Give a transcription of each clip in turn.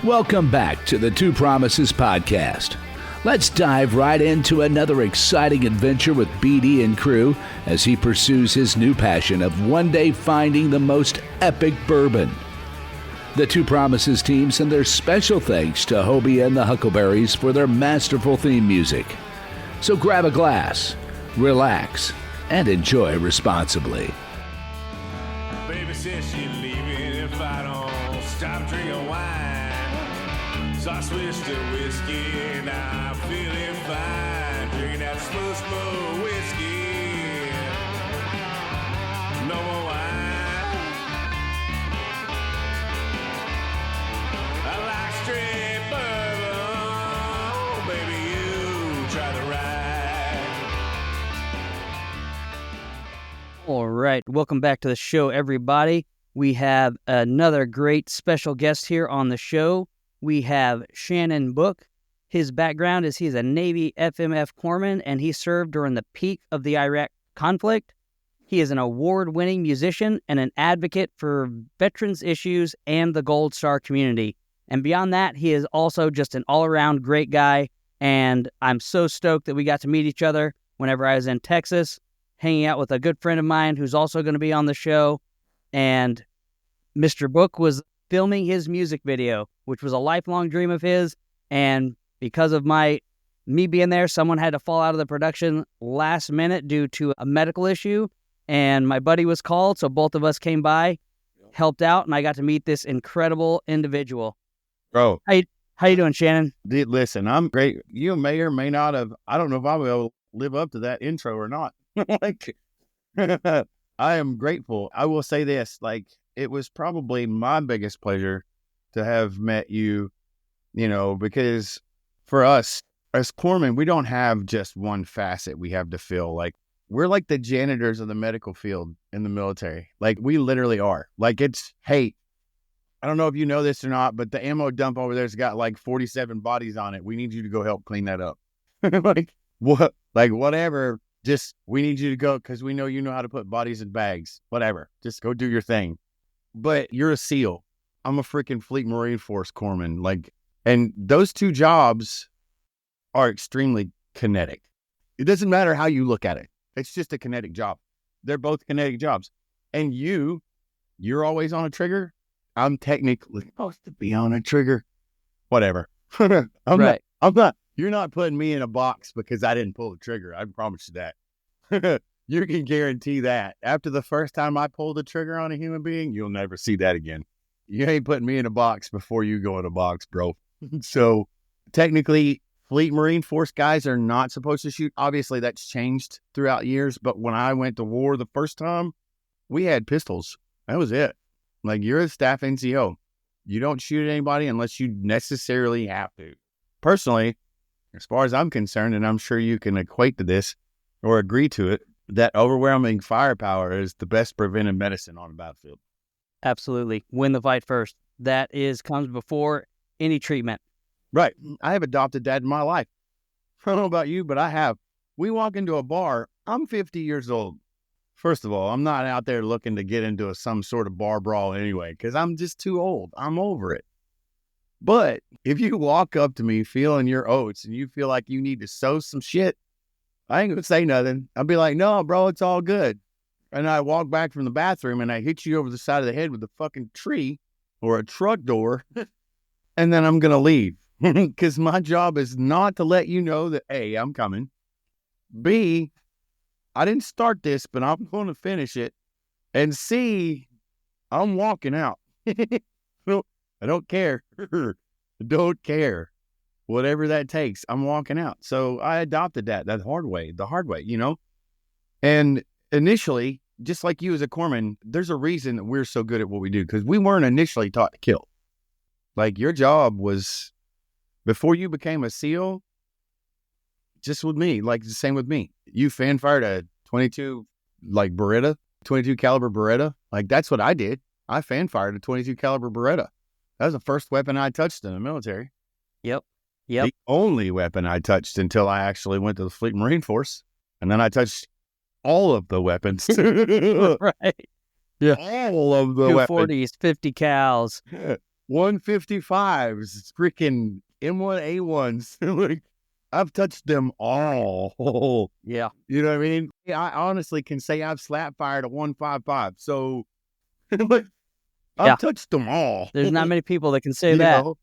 Welcome back to the Two Promises podcast. Let's dive right into another exciting adventure with BD and crew as he pursues his new passion of one day finding the most epic bourbon. The Two Promises team send their special thanks to Hobie and the Huckleberries for their masterful theme music. So grab a glass, relax, and enjoy responsibly. Baby says she's leaving if I don't stop drinking wine. So I switched to whiskey and I'm feeling fine. Drinking that smooth, smooth whiskey. No more wine. I like straight bourbon. Baby, you try the ride. All right, welcome back to the show, everybody. We have another great special guest here on the show. We have Shannon Book. His background is he's a Navy FMF corpsman, and he served during the peak of the Iraq conflict. He is an award-winning musician and an advocate for veterans issues and the Gold Star community. And beyond that, he is also just an all-around great guy, and I'm so stoked that we got to meet each other whenever I was in Texas, hanging out with a good friend of mine who's also going to be on the show. And Mr. Book was filming his music video, which was a lifelong dream of his. And because of me being there, someone had to fall out of the production last minute due to a medical issue. And my buddy was called, so both of us came by, helped out, and I got to meet this incredible individual. Bro. How you doing, Shannon? Dude, listen, I'm great. You may or may not have, I don't know if I will live up to that intro or not. Like, I am grateful. I will say this, like, it was probably my biggest pleasure to have met you, because for us as corpsmen, we don't have just one facet we have to fill. Like, we're like the janitors of the medical field in the military. Like, we literally are. Like, hey, I don't know if you know this or not, but the ammo dump over there's got like 47 bodies on it. We need you to go help clean that up. Like, what? Like, whatever. Just, we need you to go because we know you know how to put bodies in bags. Whatever. Just go do your thing. But you're a SEAL. I'm a freaking Fleet Marine Force corpsman. Like, and those two jobs are extremely kinetic. It doesn't matter how you look at it. It's just a kinetic job. They're both kinetic jobs. And you're always on a trigger. I'm technically supposed to be on a trigger. Whatever. I'm not. You're not putting me in a box because I didn't pull the trigger. I promise you that. You can guarantee that. After the first time I pulled the trigger on a human being, you'll never see that again. You ain't putting me in a box before you go in a box, bro. So technically, Fleet Marine Force guys are not supposed to shoot. Obviously, that's changed throughout years. But when I went to war the first time, we had pistols. That was it. Like, you're a staff NCO. You don't shoot at anybody unless you necessarily have to. Personally, as far as I'm concerned, and I'm sure you can equate to this or agree to it, that overwhelming firepower is the best preventive medicine on the battlefield. Absolutely. Win the fight first. That comes before any treatment. Right. I have adopted that in my life. I don't know about you, but I have. We walk into a bar. I'm 50 years old. First of all, I'm not out there looking to get into some sort of bar brawl anyway, because I'm just too old. I'm over it. But if you walk up to me feeling your oats and you feel like you need to sow some shit, I ain't going to say nothing. I'll be like, no, bro, it's all good. And I walk back from the bathroom and I hit you over the side of the head with a fucking tree or a truck door. And then I'm going to leave because my job is not to let you know that, A, I'm coming. B, I didn't start this, but I'm going to finish it. And C, I'm walking out. I don't care. I don't care. Whatever that takes, I'm walking out. So I adopted the hard way. And initially, just like you as a corpsman, there's a reason that we're so good at what we do, because we weren't initially taught to kill. Like, your job was, before you became a SEAL, just with me, like the same with me. You fan fired a 22 caliber Beretta. Like, that's what I did. I fan fired a 22 caliber Beretta. That was the first weapon I touched in the military. Yep. The only weapon I touched until I actually went to the Fleet Marine Force. And then I touched all of the weapons. Right. Yeah. All of the weapons. 240s, 50 cals. 155s, freaking M1A1s. Like, I've touched them all. Yeah. You know what I mean? Yeah, I honestly can say I've slap fired a 155. So, like, Yeah. I've touched them all. There's not many people that can say You that. know?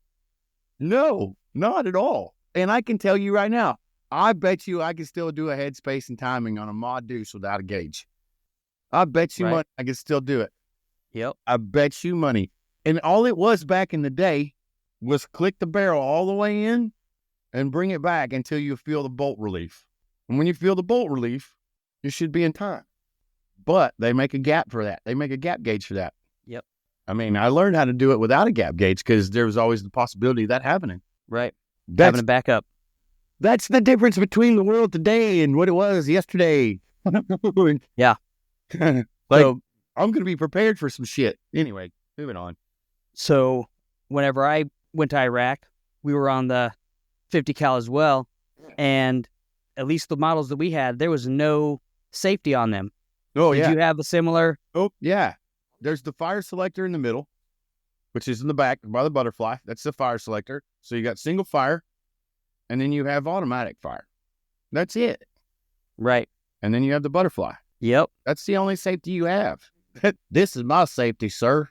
No, not at all. And I can tell you right now, I bet you I can still do a headspace and timing on a mod deuce without a gauge. I bet you Right. money I can still do it. Yep. I bet you money. And all it was back in the day was click the barrel all the way in and bring it back until you feel the bolt relief. And when you feel the bolt relief, you should be in time. But they make a gap for that. They make a gap gauge for that. Yep. I mean, I learned how to do it without a gap gauge because there was always the possibility of that happening. Right. That's, Having a backup. that's the difference between the world today and what it was yesterday. Yeah. Like, So- I'm going to be prepared for some shit. Anyway, moving on. So whenever I went to Iraq, we were on the 50 cal as well. And at least the models that we had, there was no safety on them. Oh, Did yeah. you have a similar? Oh, yeah. There's the fire selector in the middle, which is in the back by the butterfly. That's the fire selector. So you got single fire, and then you have automatic fire. That's it. Right. And then you have the butterfly. Yep. That's the only safety you have. This is my safety, sir.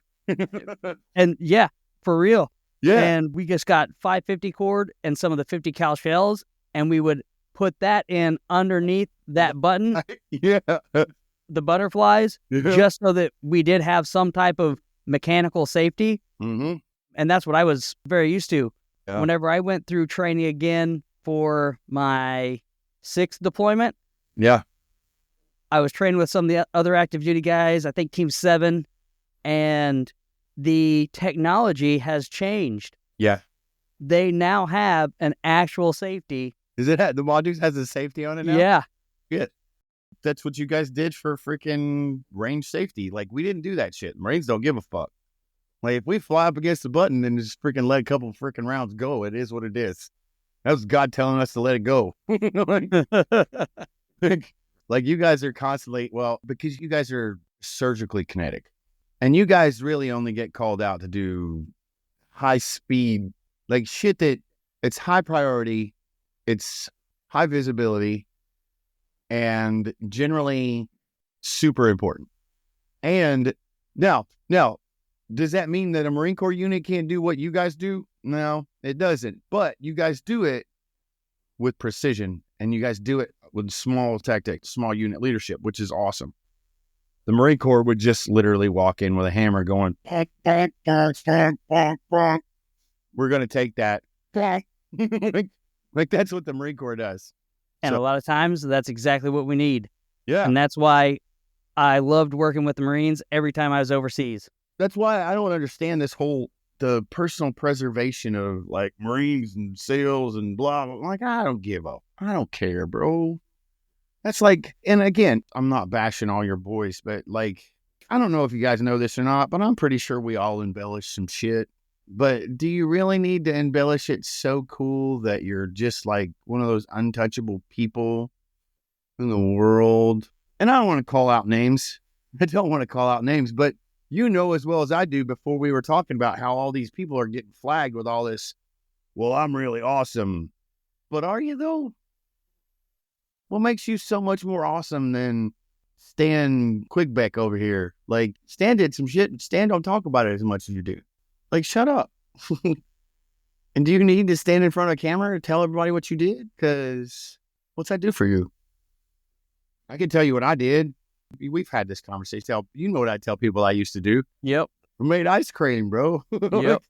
And yeah, for real. Yeah. And we just got 550 cord and some of the 50 cal shells, and we would put that in underneath that button, Yeah. the butterflies, just so that we did have some type of mechanical safety. Mm-hmm. And that's what I was very used to. Yeah. Whenever I went through training again for my 6th deployment, Yeah. I was training with some of the other active duty guys, I think Team 7, and the technology has changed. Yeah. They now have an actual safety. Is it the Modus has a safety on it now? Yeah. Good. That's what you guys did for freaking range safety. Like, we didn't do that shit. Marines don't give a fuck. Like, if we fly up against the button and just freaking let a couple freaking rounds go, it is what it is. That was God telling us to let it go. Like, you guys are constantly, well, because you guys are surgically kinetic. And you guys really only get called out to do high speed, like shit that it's high priority, it's high visibility, and generally super important. And now, does that mean that a Marine Corps unit can't do what you guys do? No, it doesn't. But you guys do it with precision, and you guys do it with small tactics, small unit leadership, which is awesome. The Marine Corps would just literally walk in with a hammer going, we're going to take that. Like, that's what the Marine Corps does. And a lot of times, that's exactly what we need. Yeah. And that's why I loved working with the Marines every time I was overseas. That's why I don't understand this whole, the personal preservation of like Marines and SEALs and blah, blah. Like, I don't care, bro. That's like, and again, I'm not bashing all your boys, but like, I don't know if you guys know this or not, but I'm pretty sure we all embellish some shit. But do you really need to embellish it so cool that you're just like one of those untouchable people in the world? And I don't want to call out names. But you know as well as I do before we were talking about how all these people are getting flagged with all this, well, I'm really awesome. But are you though? What makes you so much more awesome than Stan Quickbeck over here? Like, Stan did some shit, and Stan don't talk about it as much as you do. Like, shut up. And do you need to stand in front of a camera and tell everybody what you did? Because what's that do for you? I can tell you what I did. We've had this conversation. You know what I tell people I used to do. Yep. We made ice cream, bro. Yep.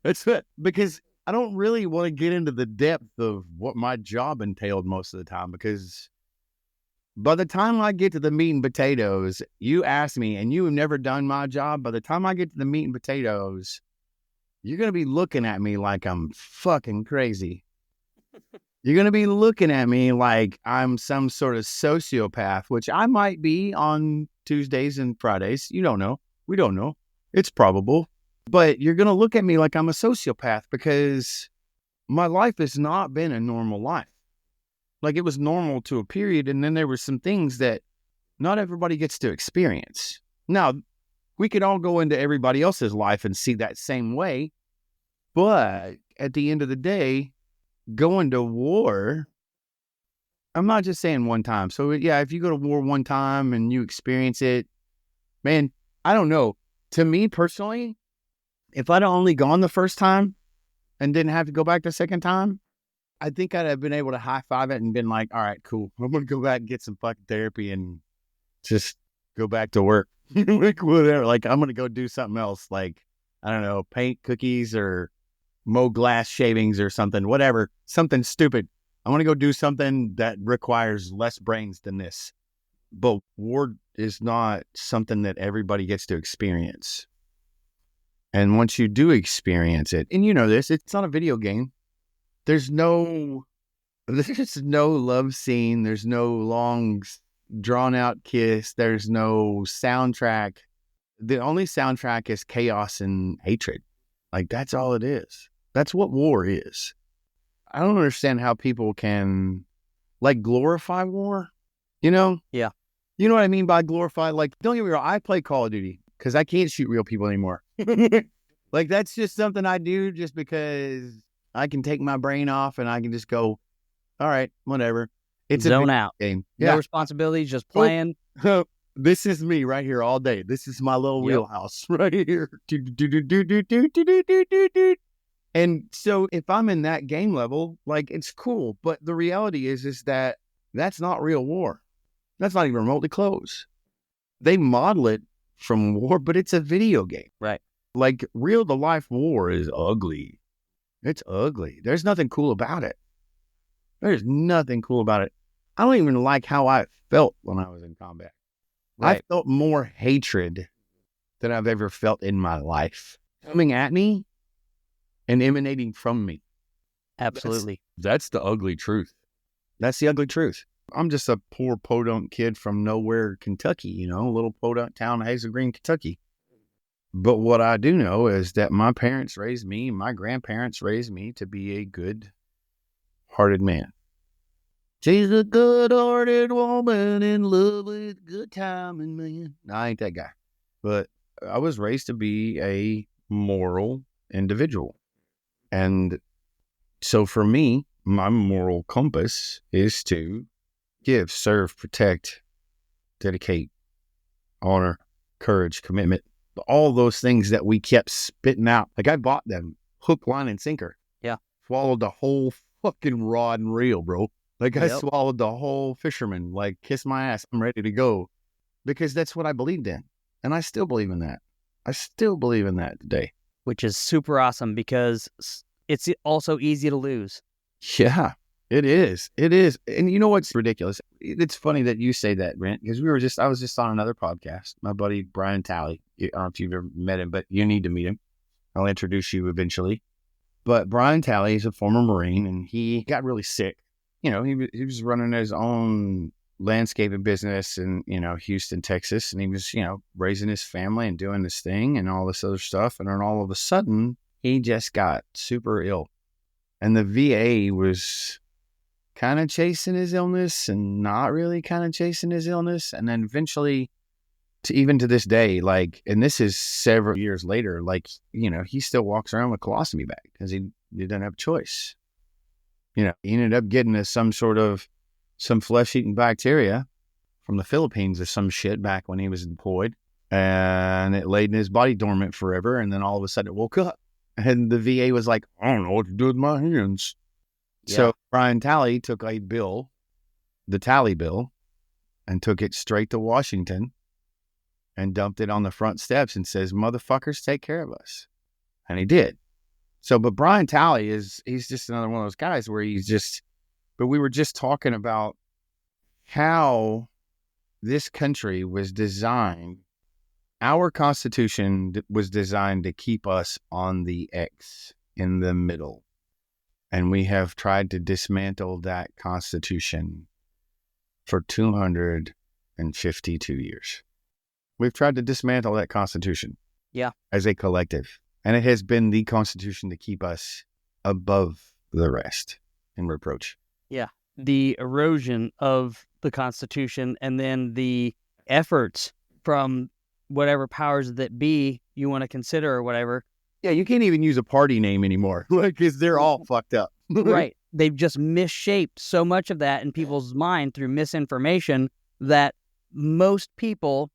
That's it. Because I don't really want to get into the depth of what my job entailed most of the time, because by the time I get to the meat and potatoes, you ask me, and you have never done my job, by the time I get to the meat and potatoes, you're going to be looking at me like I'm fucking crazy. You're going to be looking at me like I'm some sort of sociopath, which I might be on Tuesdays and Fridays. You don't know. We don't know. It's probable. But you're going to look at me like I'm a sociopath because my life has not been a normal life. Like, it was normal to a period, and then there were some things that not everybody gets to experience. Now, we could all go into everybody else's life and see that same way, But at the end of the day, going to war, I'm not just saying one time. So yeah, if you go to war one time and you experience it, man, I don't know. To me personally, if I'd only gone the first time and didn't have to go back the second time, I think I'd have been able to high five it and been like, all right, cool. I'm going to go back and get some fucking therapy and just go back to work. Like whatever. Like I'm going to go do something else. Like, I don't know, paint cookies or mow glass shavings or something, whatever, something stupid. I want to go do something that requires less brains than this. But war is not something that everybody gets to experience. And once you do experience it, and you know this, it's not a video game. There's no love scene. There's no long drawn out kiss. There's no soundtrack. The only soundtrack is chaos and hatred. Like that's all it is. That's what war is. I don't understand how people can like glorify war, you know? Yeah. You know what I mean by glorify? Like, don't get me wrong, I play Call of Duty because I can't shoot real people anymore. Like, that's just something I do just because I can take my brain off and I can just go, all right, whatever. It's zone a out. game. No responsibilities, just playing. This is me right here all day. This is my little wheelhouse right here. And so if I'm in that game level, like it's cool. But the reality is that that's not real war. That's not even remotely close. They model it from war, but it's a video game. Right. Like real to life war is ugly. It's ugly. There's nothing cool about it. There's nothing cool about it. I don't even like how I felt when I was in combat. Right. I felt more hatred than I've ever felt in my life coming at me and emanating from me. Absolutely. That's the ugly truth. That's the ugly truth. I'm just a poor podunk kid from nowhere, Kentucky, you know, a little podunk town, Hazel Green, Kentucky. But what I do know is that my parents raised me, my grandparents raised me to be a good-hearted man. She's a good-hearted woman in love with good timing, man. No, I ain't that guy. But I was raised to be a moral individual. And so for me, my moral compass is to give, serve, protect, dedicate, honor, courage, commitment, all those things that we kept spitting out. Like I bought them hook, line, and sinker. Yeah. Swallowed the whole fucking rod and reel, bro. Like I swallowed the whole fisherman, like kiss my ass. I'm ready to go because that's what I believed in. And I still believe in that. I still believe in that today. Which is super awesome because it's also easy to lose. Yeah, it is. It is. And you know what's ridiculous? It's funny that you say that, Brent, because I was just on another podcast. My buddy, Brian Talley. I don't know if you've ever met him, but you need to meet him. I'll introduce you eventually. But Brian Talley is a former Marine and he got really sick. You know, he was running his own landscaping business in, you know, Houston, Texas. And he was, you know, raising his family and doing this thing and all this other stuff. And then all of a sudden, he just got super ill. And the VA was kind of chasing his illness and not really kind of chasing his illness. And then eventually, even to this day, like, and this is several years later, like, you know, he still walks around with a colostomy bag because he doesn't have a choice. You know, he ended up getting some flesh-eating bacteria from the Philippines or some shit back when he was deployed. And it laid in his body dormant forever. And then all of a sudden it woke up. And the VA was like, I don't know what to do with my hands. Yeah. So Brian Talley took a bill, the Talley bill, and took it straight to Washington and dumped it on the front steps and says, motherfuckers, take care of us. And he did. So, but Brian Talley he's just another one of those guys where but we were just talking about how this country was designed. Our Constitution was designed to keep us on the X in the middle. And we have tried to dismantle that Constitution for 252 years. We've tried to dismantle that Constitution. Yeah. As a collective. And it has been the Constitution to keep us above the rest in reproach. Yeah. The erosion of the Constitution and then the efforts from whatever powers that be you want to consider or whatever Yeah, you can't even use a party name anymore, because they're all fucked up. Right. They've just misshaped so much of that in people's mind through misinformation that most people,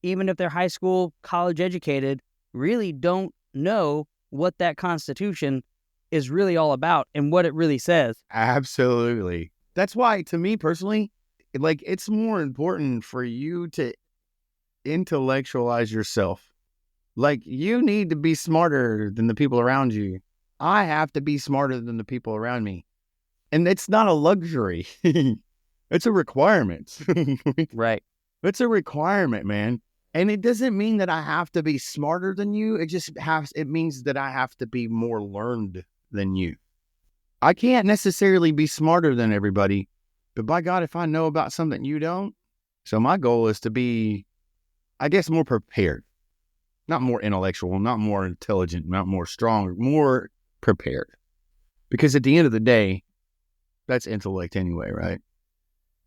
even if they're high school, college educated, really don't know what that Constitution is really all about and what it really says. Absolutely. That's why, to me personally, like, it's more important for you to intellectualize yourself. Like, you need to be smarter than the people around you. I have to be smarter than the people around me. And it's not a luxury. It's a requirement. Right. It's a requirement, man. And it doesn't mean that I have to be smarter than you. It means that I have to be more learned than you. I can't necessarily be smarter than everybody, but by God, if I know about something you don't, so my goal is to be, I guess, more prepared. Not more intellectual, not more intelligent, not more strong, more prepared. Because at the end of the day, that's intellect anyway, right?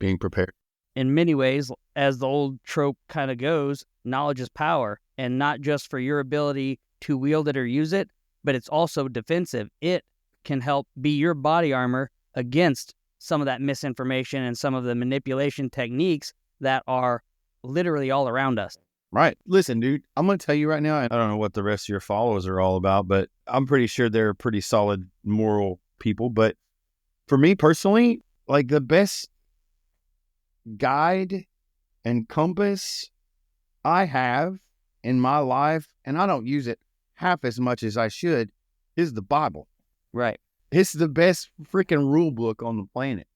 Being prepared. In many ways, as the old trope kind of goes, knowledge is power, and not just for your ability to wield it or use it, but it's also defensive. It can help be your body armor against some of that misinformation and some of the manipulation techniques that are literally all around us. Right. Listen, dude, I'm going to tell you right now, I don't know what the rest of your followers are all about, but I'm pretty sure they're pretty solid moral people. But for me personally, like, the best guide and compass I have in my life, and I don't use it half as much as I should, is the Bible. Right. It's the best freaking rule book on the planet.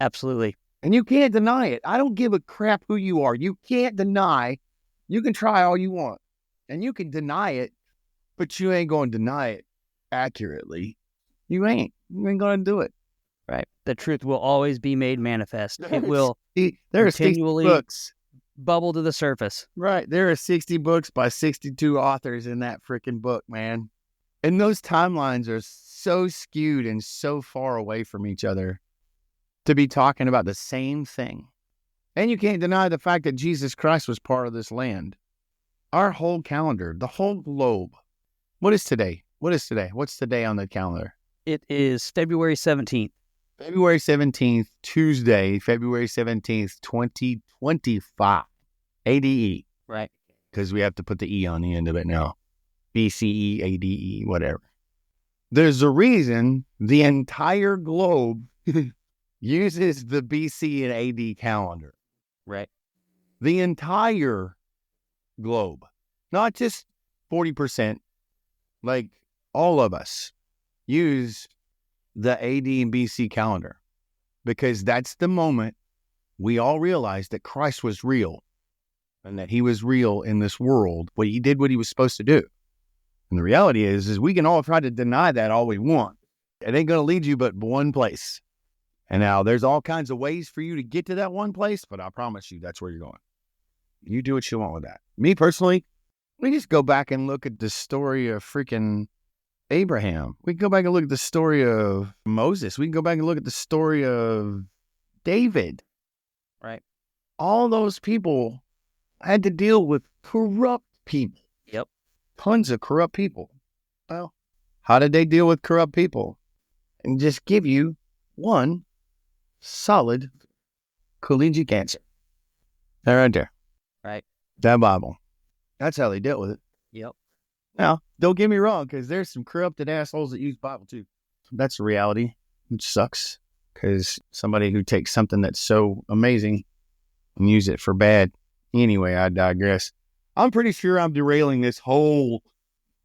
Absolutely. And you can't deny it. I don't give a crap who you are. You can't deny. You can try all you want. And you can deny it, but you ain't going to deny it accurately. You ain't. You ain't going to do it. Right. The truth will always be made manifest. It will There are 60 continually books. bubble to the surface. Right. There are 60 books by 62 authors in that freaking book, man. And those timelines are so skewed and so far away from each other to be talking about the same thing. And you can't deny the fact that Jesus Christ was part of this land. Our whole calendar, the whole globe. What is today? What's today on the calendar? It is February 17th. February 17th, Tuesday, February 17th, 2025. ADE. Right. Because we have to put the E on the end of it now. BCE, ADE, whatever. There's a reason the entire globe uses the BC and AD calendar. Right. The entire globe. Not just 40%. Like, all of us use the AD and BC calendar, because that's the moment we all realized that Christ was real and that he was real in this world, but he did what he was supposed to do. And the reality is we can all try to deny that all we want. It ain't going to lead you but one place. And now there's all kinds of ways for you to get to that one place, but I promise you that's where you're going. You do what you want with that. Me personally, we just go back and look at the story of freaking Abraham. We can go back and look at the story of Moses. We can go back and look at the story of David. Right. All those people had to deal with corrupt people. Yep. Tons of corrupt people. Well, how did they deal with corrupt people? And just give you one solid collegiate answer. That right there. Right. That Bible. That's how they dealt with it. Yep. Now, don't get me wrong, because there's some corrupted assholes that use Bible too. That's the reality, which sucks, because somebody who takes something that's so amazing and use it for bad. Anyway, I digress. I'm pretty sure I'm derailing this whole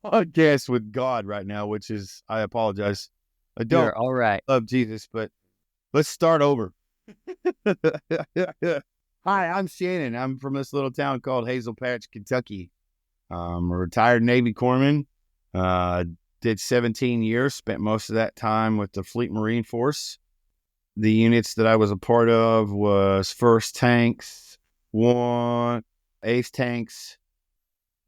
podcast with God right now, which is, I apologize. I don't You're all right. love Jesus, but let's start over. Hi, I'm Shannon. I'm from this little town called Hazel Patch, Kentucky. I'm a retired Navy corpsman. Did 17 years, spent most of that time with the Fleet Marine Force. The units that I was a part of was 1st Tanks, 8th Tanks,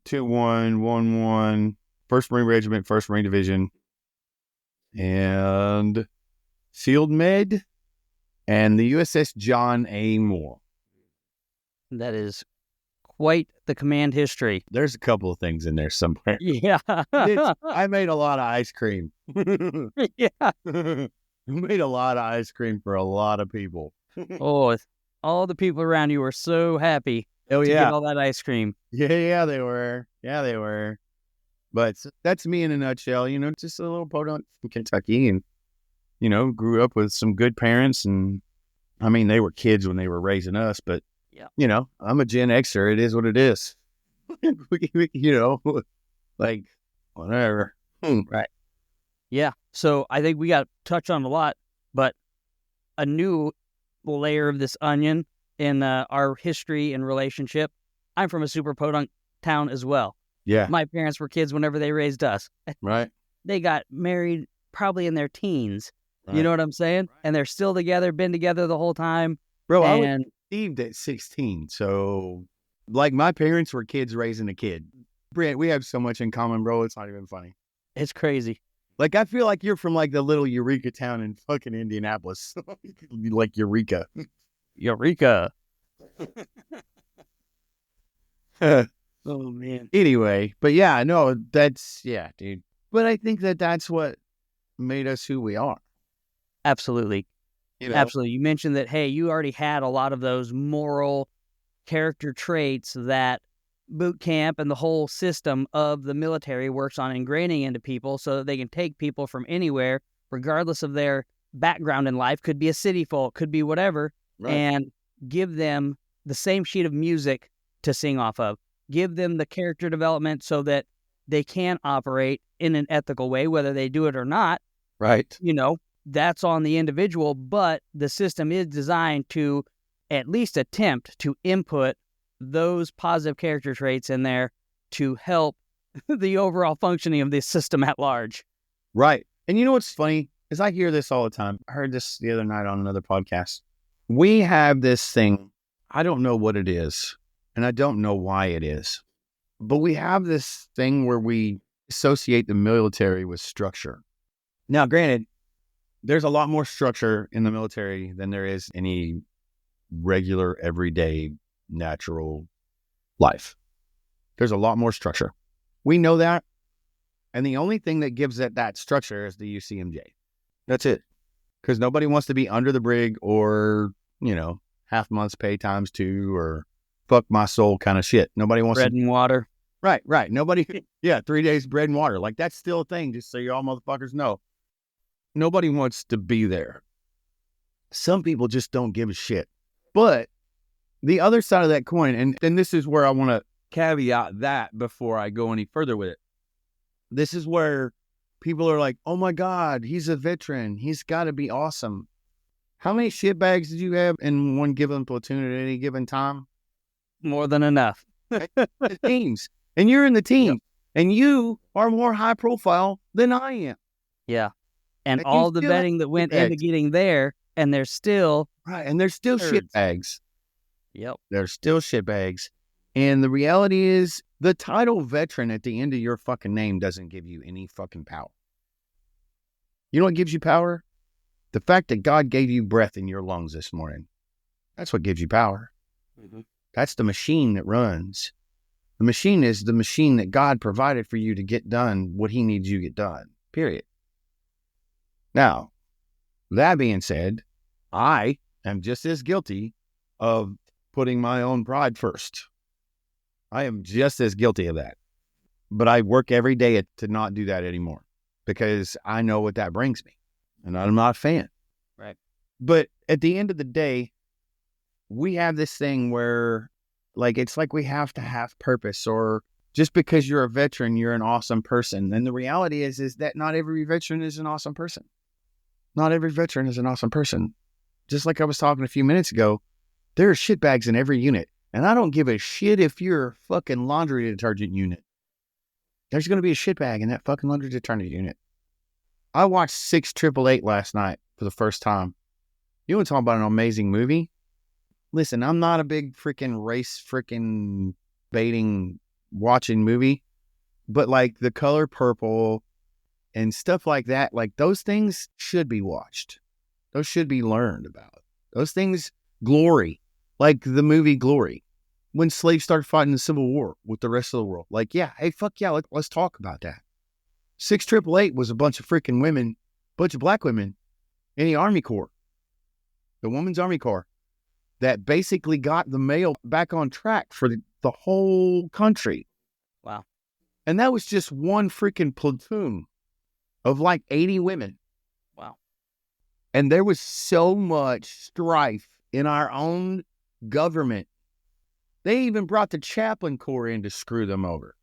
2-1, 1-1, 1st Marine Regiment, 1st Marine Division, and Field Med, and the USS John A. Moore. That is quite the command history. There's a couple of things in there somewhere. Yeah. I made a lot of ice cream. Yeah. I made a lot of ice cream for a lot of people. Oh, all the people around you were so happy Oh, to yeah. get all that ice cream. Yeah, they were. Yeah, they were. But that's me in a nutshell, just a little podunk from Kentucky and, grew up with some good parents. And I mean, they were kids when they were raising us, but, Yeah. I'm a Gen Xer. It is what it is. Like, whatever. Right. Yeah. So I think we got to touch on a lot, but a new layer of this onion in our history and relationship. I'm from a super podunk town as well. Yeah. My parents were kids whenever they raised us. Right. They got married probably in their teens. Right. You know what I'm saying? And they're still together, been together the whole time. Bro, I was And conceived at 16. So, like, my parents were kids raising a kid. Brent, we have so much in common, bro. It's not even funny. it's crazy. Like, I feel like you're from, like, the little Eureka town in fucking Indianapolis. Like, Eureka. Eureka. Oh, man. Anyway, but yeah, no, yeah, dude. But I think that's what made us who we are. Absolutely. Absolutely. You mentioned that, hey, you already had a lot of those moral character traits that boot camp and the whole system of the military works on ingraining into people so that they can take people from anywhere, regardless of their background in life, could be a city folk, could be whatever, and give them the same sheet of music to sing off of. Give them the character development so that they can operate in an ethical way, whether they do it or not. Right. That's on the individual, but the system is designed to at least attempt to input those positive character traits in there to help the overall functioning of the system at large. Right. And you know what's funny is I hear this all the time. I heard this the other night on another podcast. We have this thing. I don't know what it is, and I don't know why it is, but we have this thing where we associate the military with structure. Now, granted, there's a lot more structure in the military than there is any regular, everyday, natural life. There's a lot more structure. We know that. And the only thing that gives it that structure is the UCMJ. That's it. Because nobody wants to be under the brig or, half month's pay times 2 or fuck my soul kind of shit. Nobody wants bread and water. Right. Nobody, 3 days bread and water. Like, that's still a thing, just so you all motherfuckers know. Nobody wants to be there. Some people just don't give a shit. But the other side of that coin, and this is where I want to caveat that before I go any further with it. This is where people are like, oh my God, he's a veteran. He's got to be awesome. How many shitbags did you have in one given platoon at any given time? More than enough. The teams. And you're in the team. Yep. And you are more high profile than I am. Yeah. And all the vetting that went into getting there, and they're still... Right, and they're still shitbags. Yep. They're still shitbags. And the reality is, the title veteran at the end of your fucking name doesn't give you any fucking power. You know what gives you power? The fact that God gave you breath in your lungs this morning. That's what gives you power. Mm-hmm. That's the machine that runs. The machine is the machine that God provided for you to get done what he needs you to get done. Period. Now, that being said, I am just as guilty of putting my own pride first. I am just as guilty of that. But I work every day to not do that anymore because I know what that brings me. And I'm not a fan. Right. But at the end of the day, we have this thing where, like, it's like we have to have purpose, or just because you're a veteran, you're an awesome person. And the reality is that not every veteran is an awesome person. Not every veteran is an awesome person. Just like I was talking a few minutes ago, there are shitbags in every unit. And I don't give a shit if you're a fucking laundry detergent unit. There's going to be a shitbag in that fucking laundry detergent unit. I watched 688 last night for the first time. You want to talk about an amazing movie? Listen, I'm not a big freaking race freaking baiting watching movie, but like The Color Purple and stuff like that, like those things should be watched. Those should be learned about. Those things, Glory, like the movie Glory. when slaves started fighting the Civil War with the rest of the world. Like, yeah, hey, fuck yeah, let's talk about that. 6888 was a bunch of freaking women, bunch of black women in the Army Corps, the Women's Army Corps, that basically got the mail back on track for the whole country. Wow. And that was just one freaking platoon of like 80 women. Wow. And there was so much strife in our own government. They even brought the chaplain corps in to screw them over.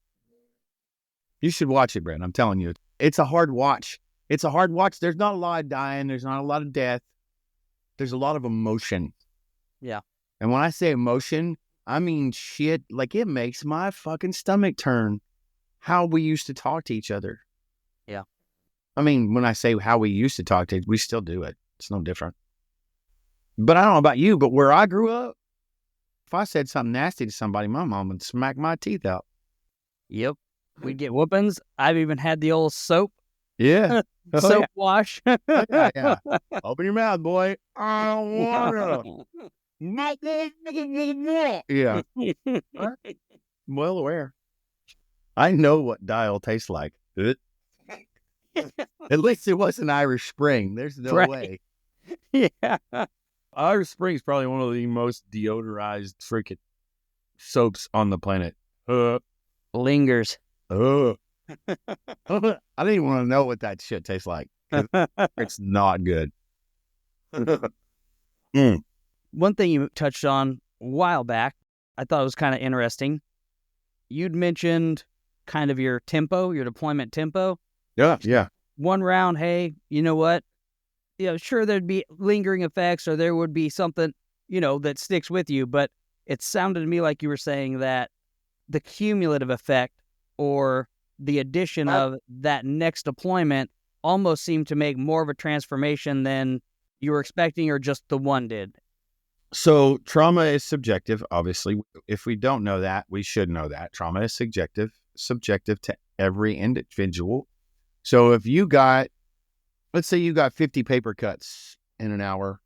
You should watch it, Brent. I'm telling you. It's a hard watch. It's a hard watch. There's not a lot of dying. There's not a lot of death. There's a lot of emotion. Yeah. And when I say emotion, I mean shit. Like, it makes my fucking stomach turn how we used to talk to each other. Yeah. I mean, when I say how we used to talk to each other, we still do it. It's no different. But I don't know about you, but where I grew up, if I said something nasty to somebody, my mom would smack my teeth out. Yep. We'd get whoopings. I've even had the old soap. Yeah. Soap wash. Yeah. Open your mouth, boy. I don't want to. Yeah. Well aware. I know what dial tastes like. At least it wasn't Irish Spring. There's no way. Yeah. Irish Spring is probably one of the most deodorized freaking soaps on the planet. Lingers. I didn't even want to know what that shit tastes like. It's not good. One thing you touched on a while back, I thought was kind of interesting. You'd mentioned kind of your tempo, your deployment tempo. Yeah. One round, hey, you know what? Sure, there'd be lingering effects or there would be something, that sticks with you. But it sounded to me like you were saying that the cumulative effect or the addition of that next deployment almost seemed to make more of a transformation than you were expecting or just the one did. So trauma is subjective, obviously. If we don't know that, we should know that. Trauma is subjective to every individual. So if you got, let's say you got 50 paper cuts in an hour,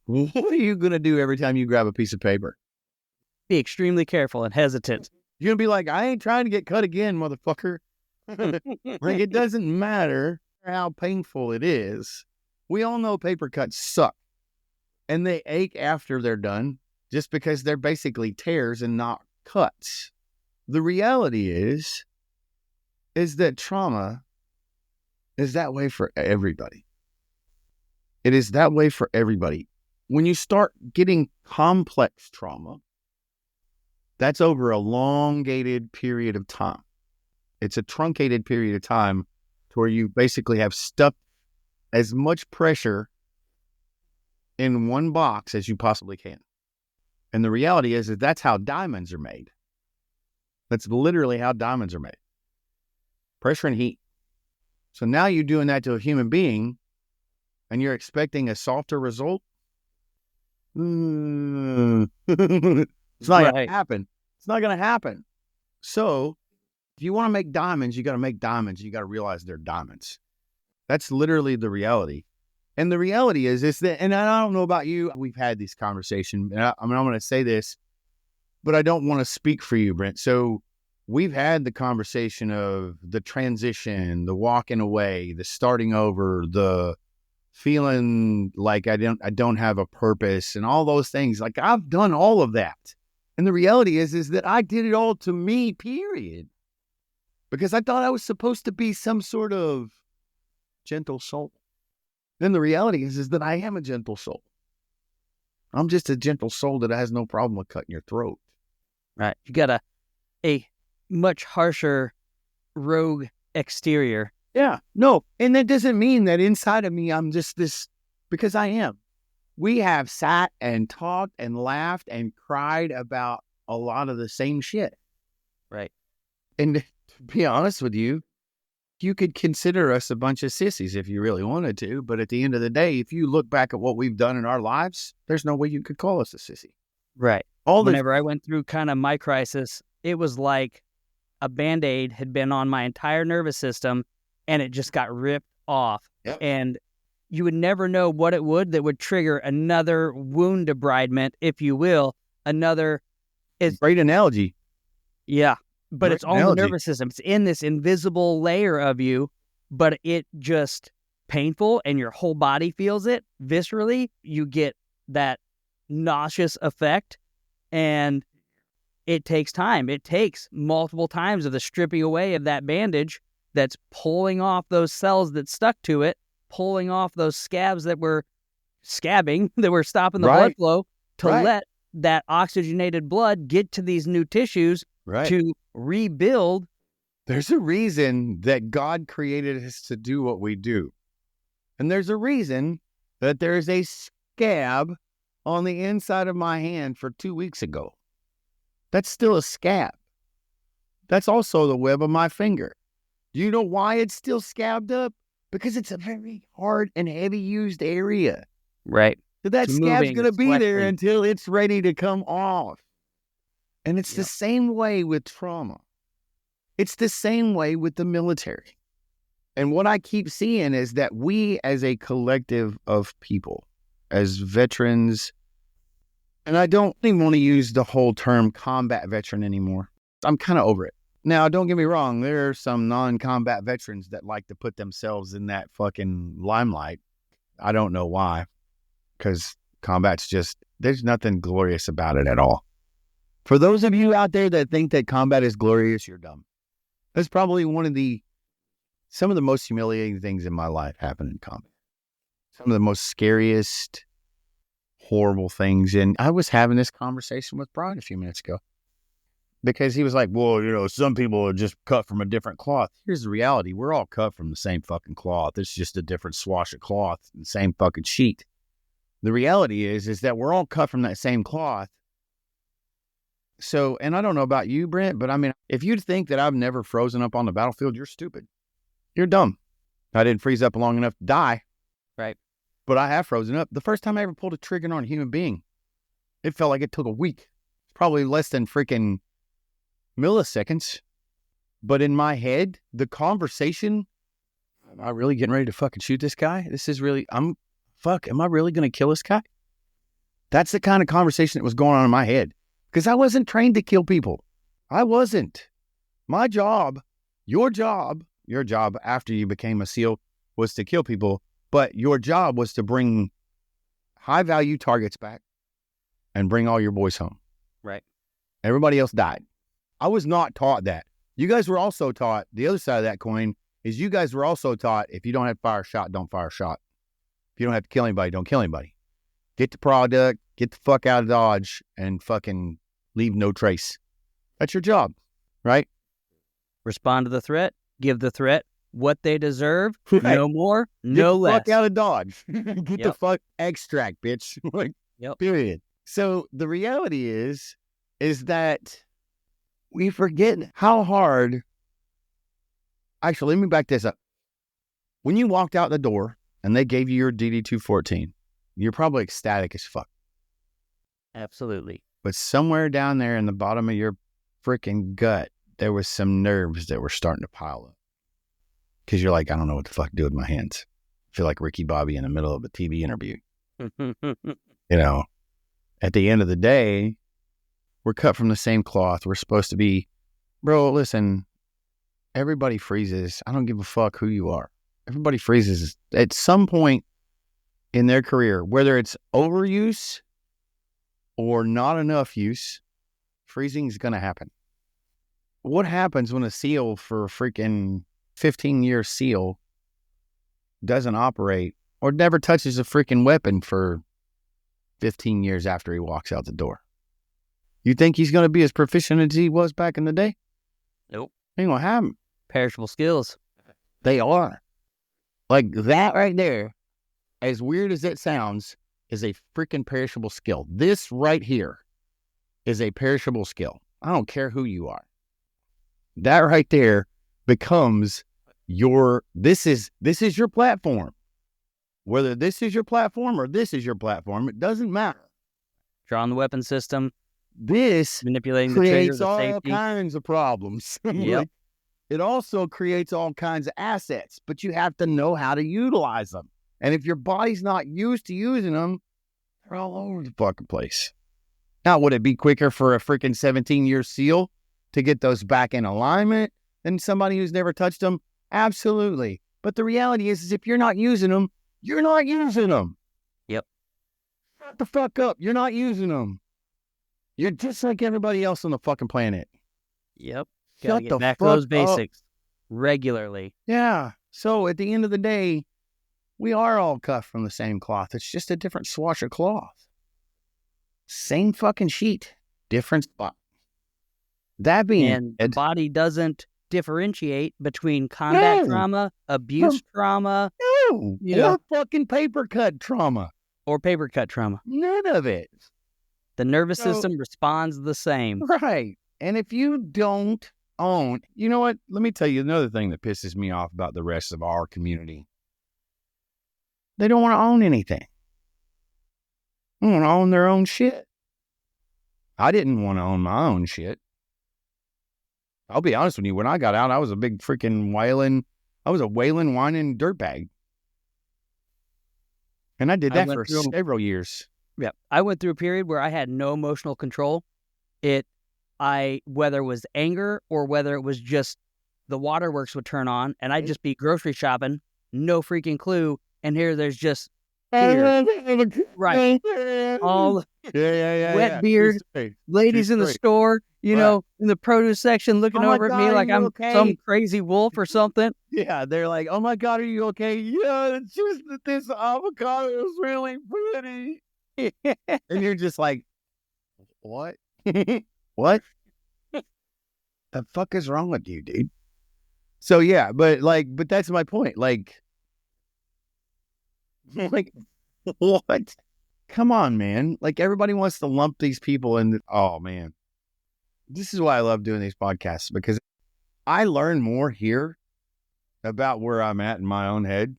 what are you going to do every time you grab a piece of paper? Be extremely careful and hesitant. You're going to be like, I ain't trying to get cut again, motherfucker. Like, it doesn't matter how painful it is. We all know paper cuts suck. And they ache after they're done just because they're basically tears and not cuts. The reality is that trauma is that way for everybody. It is that way for everybody. When you start getting complex trauma, that's over a elongated period of time. It's a truncated period of time to where you basically have stuffed as much pressure in one box as you possibly can. And the reality is that that's how diamonds are made. That's literally how diamonds are made. Pressure and heat. So now you're doing that to a human being and you're expecting a softer result? It's not going to happen. It's not going to happen. So if you want to make diamonds, you got to make diamonds. You got to realize they're diamonds. That's literally the reality. And the reality is that, and I don't know about you, we've had this conversation, and I'm going to say this, but I don't want to speak for you, Brent. So we've had the conversation of the transition, the walking away, the starting over, the feeling like I don't have a purpose and all those things. Like, I've done all of that. And the reality is that I did it all to me, period. Because I thought I was supposed to be some sort of gentle soul. Then the reality is that I am a gentle soul. I'm just a gentle soul that has no problem with cutting your throat. Right. You got a much harsher rogue exterior. Yeah. No. And that doesn't mean that inside of me, I'm just this, because I am. We have sat and talked and laughed and cried about a lot of the same shit. Right. And to be honest with you, you could consider us a bunch of sissies if you really wanted to. But at the end of the day, if you look back at what we've done in our lives, there's no way you could call us a sissy. Right. Whenever I went through kind of my crisis, it was like a Band-Aid had been on my entire nervous system and it just got ripped off. Yep. And you would never know what it would that would trigger another wound debridement, if you will, another It's great analogy. Yeah, but Great it's on analogy. the nervous system. It's in this invisible layer of you, but it just painful, and your whole body feels it viscerally. You get that nauseous effect, and it takes time. It takes multiple times of the stripping away of that bandage that's pulling off those cells that stuck to it, pulling off those scabs that were scabbing, that were stopping the blood Right. flow, to Right. let that oxygenated blood get to these new tissues Right. to rebuild. There's a reason that God created us to do what we do. And there's a reason that there's a scab on the inside of my hand for 2 weeks ago. That's still a scab. That's also the web of my finger. Do you know why it's still scabbed up? Because it's a very hard and heavy used area. Right. So that It's scab's moving, going to it's be there flexing. until it's ready to come off. And it's the Yep. same way with trauma. It's the same way with the military. And what I keep seeing is that we as a collective of people, as veterans, and I don't even want to use the whole term combat veteran anymore. I'm kind of over it. Now, don't get me wrong. There are some non-combat veterans that like to put themselves in that fucking limelight. I don't know why, because combat's just, there's nothing glorious about it at all. For those of you out there that think that combat is glorious, you're dumb. That's probably some of the most humiliating things in my life happen in combat. Some of the most scariest, horrible things. And I was having this conversation with Brian a few minutes ago because he was like, well, you know, some people are just cut from a different cloth. Here's the reality. We're all cut from the same fucking cloth. It's just a different swash of cloth, the same fucking sheet. The reality is that we're all cut from that same cloth. So, and I don't know about you, Brent, but I mean, if you think that I've never frozen up on the battlefield, you're stupid. You're dumb. I didn't freeze up long enough to die. Right. But I have frozen up. The first time I ever pulled a trigger on a human being, it felt like it took a week. It's probably less than freaking milliseconds. But in my head, the conversation, am I really getting ready to fucking shoot this guy? This is really, am I really going to kill this guy? That's the kind of conversation that was going on in my head. Because I wasn't trained to kill people. I wasn't. My job, your job after you became a SEAL was to kill people, but your job was to bring high-value targets back and bring all your boys home. Right. Everybody else died. I was not taught that. You guys were also taught, the other side of that coin is you guys were also taught, if you don't have to fire a shot, don't fire a shot. If you don't have to kill anybody, don't kill anybody. Get the product, get the fuck out of Dodge, and fucking leave no trace. That's your job, right? Respond to the threat, give the threat what they deserve, Right. no more, no Get the less. fuck out of Dodge. Get the Yep. fuck extract, bitch. Like, Yep. period. So the reality is that we forget how hard. Actually, let me back this up. When you walked out the door and they gave you your DD-214, you're probably ecstatic as fuck. Absolutely. But somewhere down there in the bottom of your freaking gut, there was some nerves that were starting to pile up. Because you're like, I don't know what the fuck to do with my hands. I feel like Ricky Bobby in the middle of a TV interview. You know, at the end of the day, we're cut from the same cloth. We're supposed to be, bro, listen, everybody freezes. I don't give a fuck who you are. Everybody freezes at some point in their career, whether it's overuse or not enough use, freezing is going to happen. What happens when a SEAL for a freaking 15-year SEAL doesn't operate or never touches a freaking weapon for 15 years after he walks out the door? You think he's going to be as proficient as he was back in the day? Nope. Ain't going to happen. Perishable skills. They are. Like that right there, as weird as it sounds, is a freaking perishable skill. This right here is a perishable skill. I don't care who you are. That right there becomes this is your platform. Whether this is your platform or this is your platform, it doesn't matter. Drawing the weapon system, This manipulating the trigger, creates the all safety. kinds of problems. Yep. Like, it also creates all kinds of assets, but you have to know how to utilize them. And if your body's not used to using them, they're all over the fucking place. Now, would it be quicker for a freaking 17-year SEAL to get those back in alignment than somebody who's never touched them? Absolutely. But the reality is if you're not using them, you're not using them. Yep. Shut the fuck up. You're not using them. You're just like everybody else on the fucking planet. Yep. Gotta Shut get back to fuck those up. basics regularly. Yeah. So at the end of the day, we are all cut from the same cloth. It's just a different swatch of cloth. Same fucking sheet, different spot. That being And the said, body doesn't differentiate between combat No. trauma, abuse trauma, no, you or know. fucking paper cut trauma. or paper cut trauma. None of it. The nervous So- system responds the same. Right. And if you don't own, you know what? Let me tell you another thing that pisses me off about the rest of our community. They don't want to own anything. They want to own their own shit. I didn't want to own my own shit. I'll be honest with you. When I got out, I was a big freaking whining dirtbag. And I did I that went for through- several years. Yeah. I went through a period where I had no emotional control. Whether it was anger or whether it was just the waterworks would turn on and I'd just be grocery shopping, no freaking clue. And there's just fear. Right. All Yeah. wet beard, ladies in the story. store, Right. in the produce section looking Oh my over at God, me are like you I'm okay? some crazy wolf or something. Yeah, they're like, "Oh my God, are you okay?" Yeah, it's just that this avocado is really pretty. And you're just like, "What? What? The fuck is wrong with you, dude?" So yeah, but that's my point. Like, what? Come on, man. Like, everybody wants to lump these people in. Oh man, this is why I love doing these podcasts, because I learn more here about where I'm at in my own head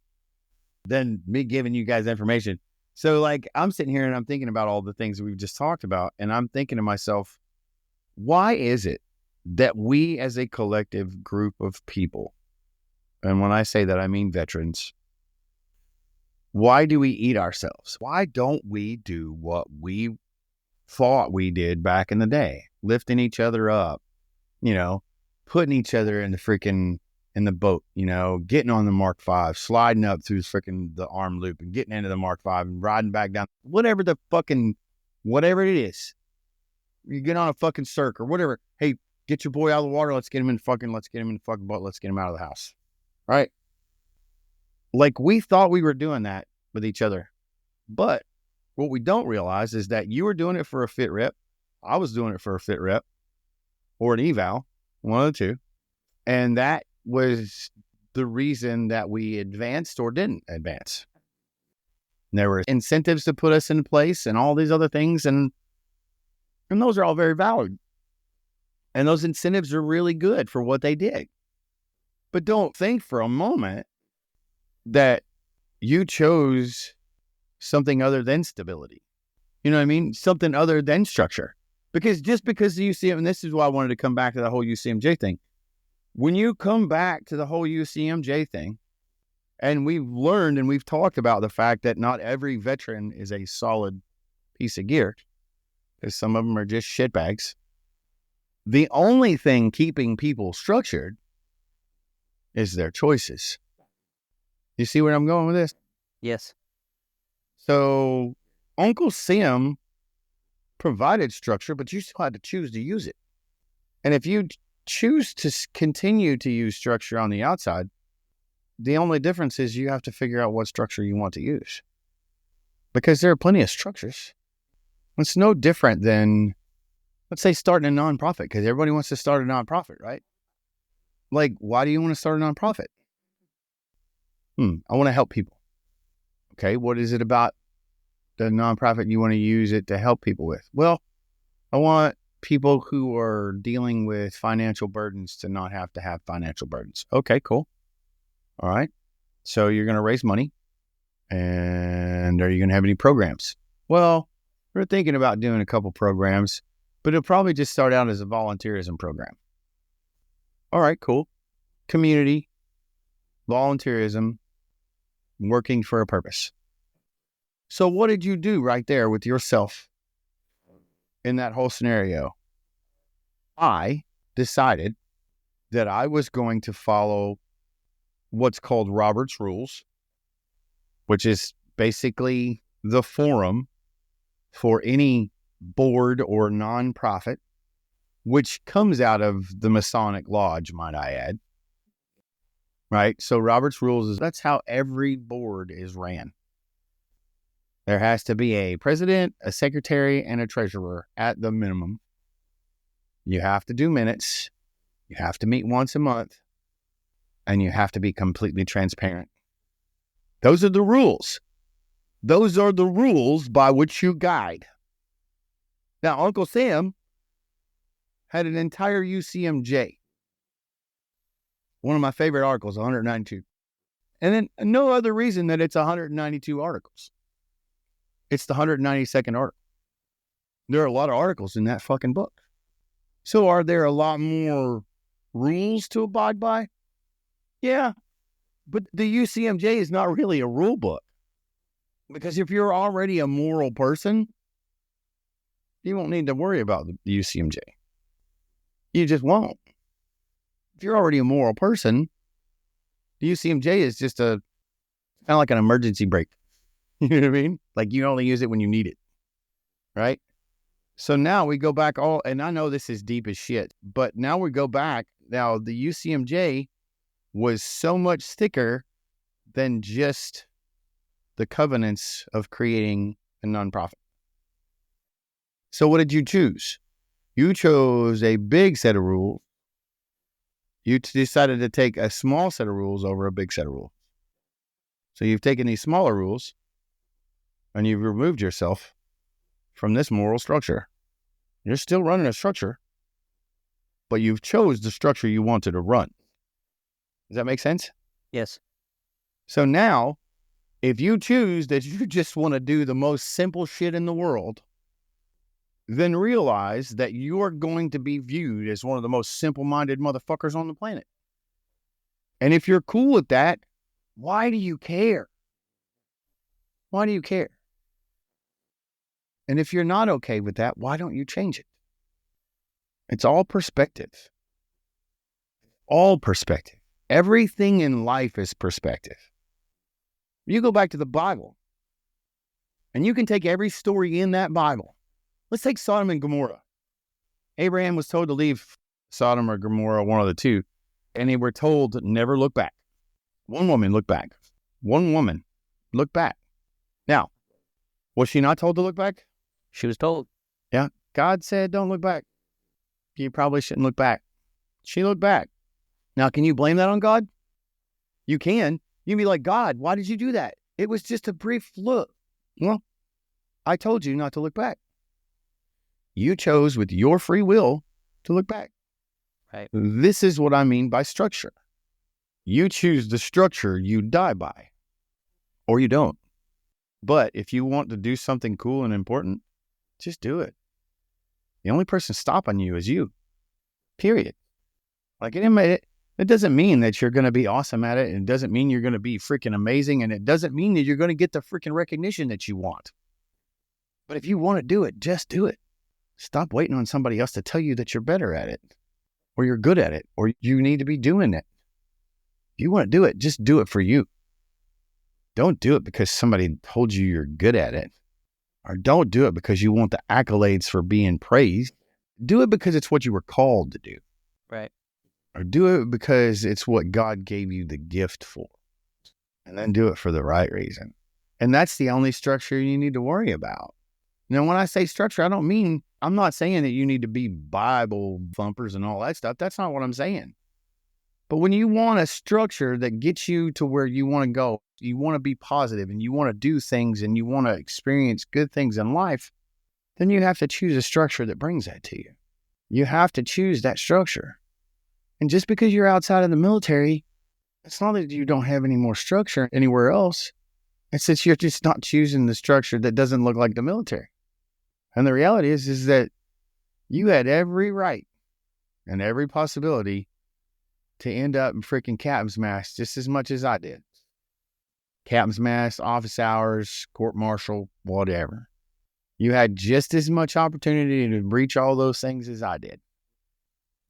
than me giving you guys information. So like, I'm sitting here and I'm thinking about all the things we've just talked about. And I'm thinking to myself, why is it that we as a collective group of people, and when I say that, I mean veterans, why do we eat ourselves? Why don't we do what we thought we did back in the day? Lifting each other up, putting each other in the boat, getting on the Mark V, sliding up through the arm loop and getting into the Mark V and riding back down, whatever it is. You get on a fucking circ or whatever. Hey, get your boy out of the water. Let's get him in the fucking boat. Let's get him out of the house. Right? Like, we thought we were doing that with each other. But what we don't realize is that you were doing it for a fit rep. I was doing it for a fit rep or an eval, one of the two. And that was the reason that we advanced or didn't advance. And there were incentives to put us in place and all these other things. And those are all very valid. And those incentives are really good for what they did. But don't think for a moment that you chose something other than stability. You know what I mean? Something other than structure. Because just because the UCM, and this is why I wanted to come back to the whole UCMJ thing. When you come back to the whole UCMJ thing, and we've learned and we've talked about the fact that not every veteran is a solid piece of gear, because some of them are just shitbags. The only thing keeping people structured is their choices. You see where I'm going with this? Yes. So Uncle Sam provided structure, but you still had to choose to use it. And if you choose to continue to use structure on the outside, the only difference is you have to figure out what structure you want to use. Because there are plenty of structures. It's no different than, let's say, starting a nonprofit, because everybody wants to start a nonprofit, right? Like, why do you want to start a nonprofit? I want to help people. Okay, what is it about the nonprofit you want to use it to help people with? Well, I want people who are dealing with financial burdens to not have to have financial burdens. Okay, cool. All right. So you're going to raise money. And are you going to have any programs? Well, we're thinking about doing a couple programs, but it'll probably just start out as a volunteerism program. All right, cool. Community, volunteerism, working for a purpose. So what did you do right there with yourself? in that whole scenario, I decided that I was going to follow what's called Robert's Rules, which is basically the forum for any board or nonprofit, which comes out of the Masonic Lodge, might I add. Right? So Robert's Rules that's how every board is ran. There has to be a president, a secretary, and a treasurer at the minimum. You have to do minutes. You have to meet once a month. And you have to be completely transparent. Those are the rules. Those are the rules by which you guide. Now, Uncle Sam had an entire UCMJ. One of my favorite articles, 192. And then no other reason that it's 192 articles. It's the 192nd article. There are a lot of articles in that fucking book. So are there a lot more rules to abide by? Yeah. But the UCMJ is not really a rule book. Because if you're already a moral person, you won't need to worry about the UCMJ. You just won't. If you're already a moral person, the UCMJ is just kind of like an emergency brake. You know what I mean? Like you only use it when you need it. Right? So now we go back and I know this is deep as shit, but now we go back. Now the UCMJ was so much thicker than just the covenants of creating a nonprofit. So what did you choose? You chose a big set of rules. You decided to take a small set of rules over a big set of rules. So you've taken these smaller rules and you've removed yourself from this moral structure. You're still running a structure, but you've chose the structure you wanted to run. Does that make sense? Yes. So now, if you choose that you just want to do the most simple shit in the world, then realize that you are going to be viewed as one of the most simple-minded motherfuckers on the planet. And if you're cool with that, why do you care? Why do you care? And if you're not okay with that, why don't you change it? It's all perspective. All perspective. Everything in life is perspective. You go back to the Bible, and you can take every story in that Bible. Let's take Sodom and Gomorrah. Abraham was told to leave Sodom or Gomorrah, one of the two, and they were told to never look back. One woman looked back. One woman looked back. Now, was she not told to look back? She was told. Yeah. God said, don't look back. You probably shouldn't look back. She looked back. Now, can you blame that on God? You can. You can be like, God, why did you do that? It was just a brief look. Well, I told you not to look back. You chose with your free will to look back. Right. This is what I mean by structure. You choose the structure you die by, or you don't. But if you want to do something cool and important, just do it. The only person stopping you is you. Period. Like it doesn't mean that you're going to be awesome at it. And it doesn't mean you're going to be freaking amazing. And it doesn't mean that you're going to get the freaking recognition that you want. But if you want to do it, just do it. Stop waiting on somebody else to tell you that you're better at it, or you're good at it, or you need to be doing it. If you want to do it, just do it for you. Don't do it because somebody told you you're good at it, or don't do it because you want the accolades for being praised. Do it because it's what you were called to do. Right. Or do it because it's what God gave you the gift for. And then do it for the right reason. And that's the only structure you need to worry about. Now, when I say structure, I'm not saying that you need to be Bible thumpers and all that stuff. That's not what I'm saying. But when you want a structure that gets you to where you want to go, you want to be positive and you want to do things and you want to experience good things in life, then you have to choose a structure that brings that to you. You have to choose that structure. And just because you're outside of the military, it's not that you don't have any more structure anywhere else. It's that you're just not choosing the structure that doesn't look like the military. And the reality is that you had every right and every possibility to end up in freaking captain's mast just as much as I did. Captain's mast, office hours, court martial, whatever. You had just as much opportunity to reach all those things as I did.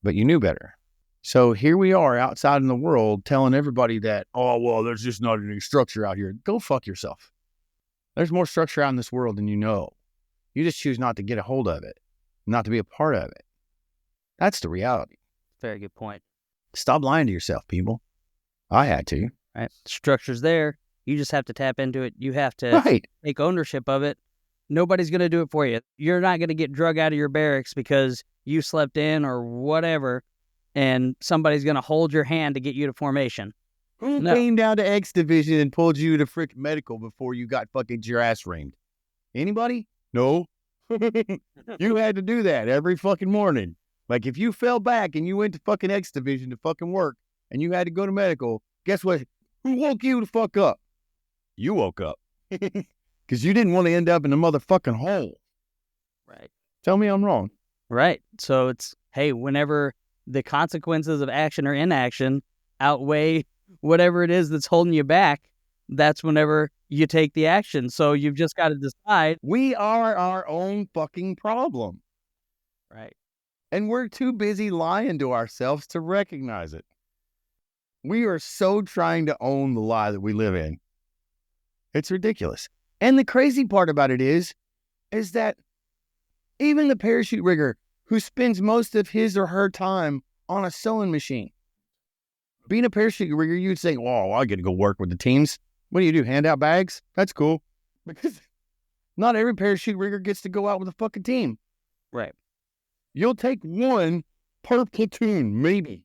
But you knew better. So here we are outside in the world telling everybody that, oh, well, there's just not any structure out here. Go fuck yourself. There's more structure out in this world than you know. You just choose not to get a hold of it, not to be a part of it. That's the reality. Very good point. Stop lying to yourself, people. I had to. Right. Structure's there. You just have to tap into it. You have to take ownership of it. Nobody's going to do it for you. You're not going to get drug out of your barracks because you slept in or whatever, and somebody's going to hold your hand to get you to formation. Who came down to X Division and pulled you to frick medical before you got fucking your ass reamed? Anybody? No. You had to do that every fucking morning. Like, if you fell back and you went to fucking X Division to fucking work and you had to go to medical, guess what? Who woke you the fuck up? You woke up. Because you didn't want to end up in the motherfucking hole. Right. Tell me I'm wrong. Right. So it's, hey, whenever the consequences of action or inaction outweigh whatever it is that's holding you back, that's whenever you take the action. So you've just got to decide. We are our own fucking problem. Right. And we're too busy lying to ourselves to recognize it. We are so trying to own the lie that we live in. It's ridiculous. And the crazy part about it is that even the parachute rigger who spends most of his or her time on a sewing machine, being a parachute rigger, you'd say, "Oh, I get to go work with the teams." What do? Hand out bags? That's cool. Because not every parachute rigger gets to go out with a fucking team. Right. You'll take one per platoon, maybe.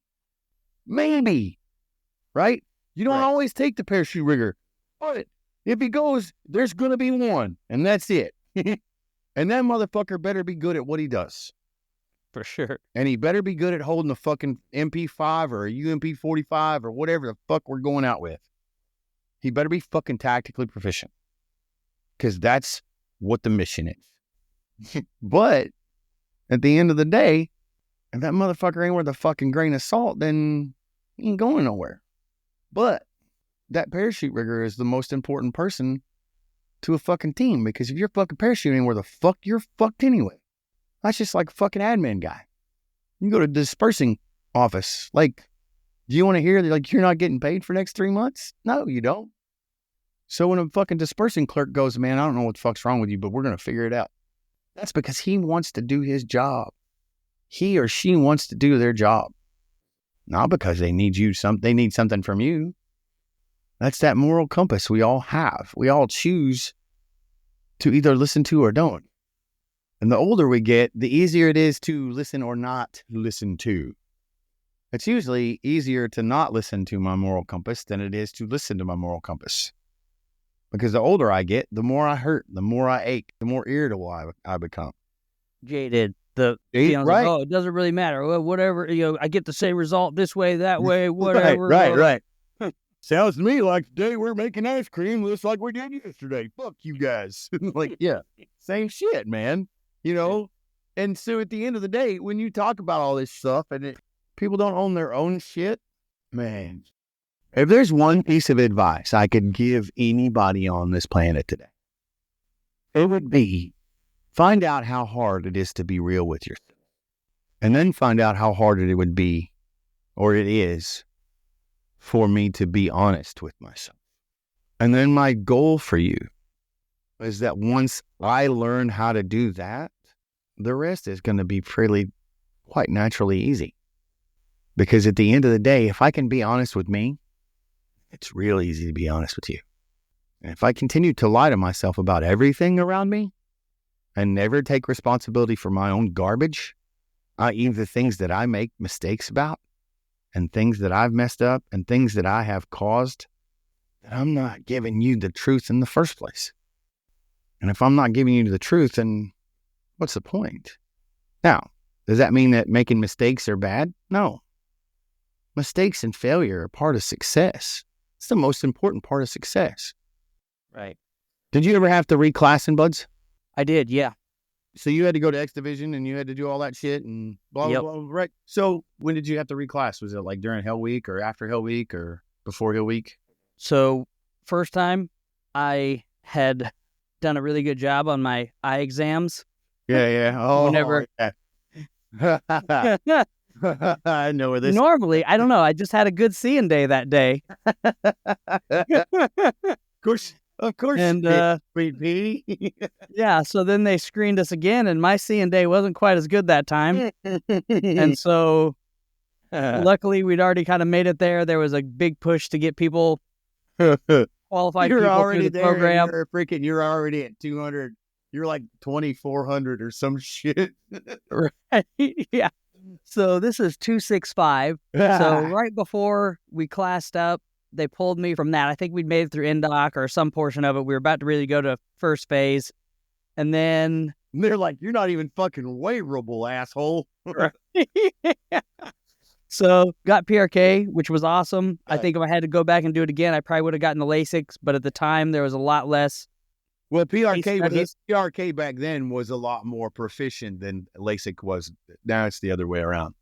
Maybe. Right? You don't always take the parachute rigger. But if he goes, there's going to be one. And that's it. And that motherfucker better be good at what he does. For sure. And he better be good at holding a fucking MP5 or a UMP45 or whatever the fuck we're going out with. He better be fucking tactically proficient. Because that's what the mission is. But at the end of the day, if that motherfucker ain't worth a fucking grain of salt, then he ain't going nowhere. But that parachute rigger is the most important person to a fucking team, because if your fucking parachute ain't where the fuck, you're fucked anyway. That's just like a fucking admin guy. You go to the dispersing office. Like, do you want to hear that, like, you're not getting paid for the next 3 months? No, you don't. So when a fucking dispersing clerk goes, "Man, I don't know what the fuck's wrong with you, but we're going to figure it out." That's because he wants to do his job. He or she wants to do their job. Not because they need they need something from you. That's that moral compass we all have. We all choose to either listen to or don't. And the older we get, the easier it is to listen or not listen to. It's usually easier to not listen to my moral compass than it is to listen to my moral compass. Because the older I get, the more I hurt, the more I ache, the more irritable I become. Jaded. The feelings right. of, oh, it doesn't really matter. Well, whatever, I get the same result this way, that way, whatever. Right. Sounds to me like today we're making ice cream just like we did yesterday. Fuck you guys. Like, yeah, same shit, man. And so at the end of the day, when you talk about all this stuff and people don't own their own shit, man, if there's one piece of advice I could give anybody on this planet today, it would be find out how hard it is to be real with yourself. And then find out how hard it would be, or it is, for me to be honest with myself. And then my goal for you is that once I learn how to do that, the rest is going to be quite naturally easy. Because at the end of the day, if I can be honest with me, it's real easy to be honest with you. And if I continue to lie to myself about everything around me and never take responsibility for my own garbage, i.e. the things that I make mistakes about and things that I've messed up and things that I have caused, then I'm not giving you the truth in the first place. And if I'm not giving you the truth, then what's the point? Now, does that mean that making mistakes are bad? No. Mistakes and failure are part of success. It's the most important part of success. Right. Did you ever have to reclass in Buds? I did, yeah. So you had to go to X Division and you had to do all that shit and blah, blah, blah, right? So when did you have to reclass? Was it like during Hell Week or after Hell Week or before Hell Week? So first time I had done a really good job on my eye exams. Yeah. Oh, Whenever- yeah. I know where this. Normally, I don't know. I just had a good seeing day that day. Of course. And, you did, Sweet Pea. Yeah, so then they screened us again, and my seeing day wasn't quite as good that time. And so luckily, we'd already kind of made it there. There was a big push to get people, qualified You're people already through the there. program. You're already at 200. You're like 2,400 or some shit. Right? Yeah. So this is 265. So right before we classed up, they pulled me from that. I think we'd made it through NDOC or some portion of it. We were about to really go to first phase. And then they're like, you're not even fucking waverable, asshole. So got PRK, which was awesome. I think if I had to go back and do it again, I probably would have gotten the LASIK, but at the time there was a lot less. Well, PRK studies. PRK back then was a lot more proficient than LASIK was. Now it's the other way around.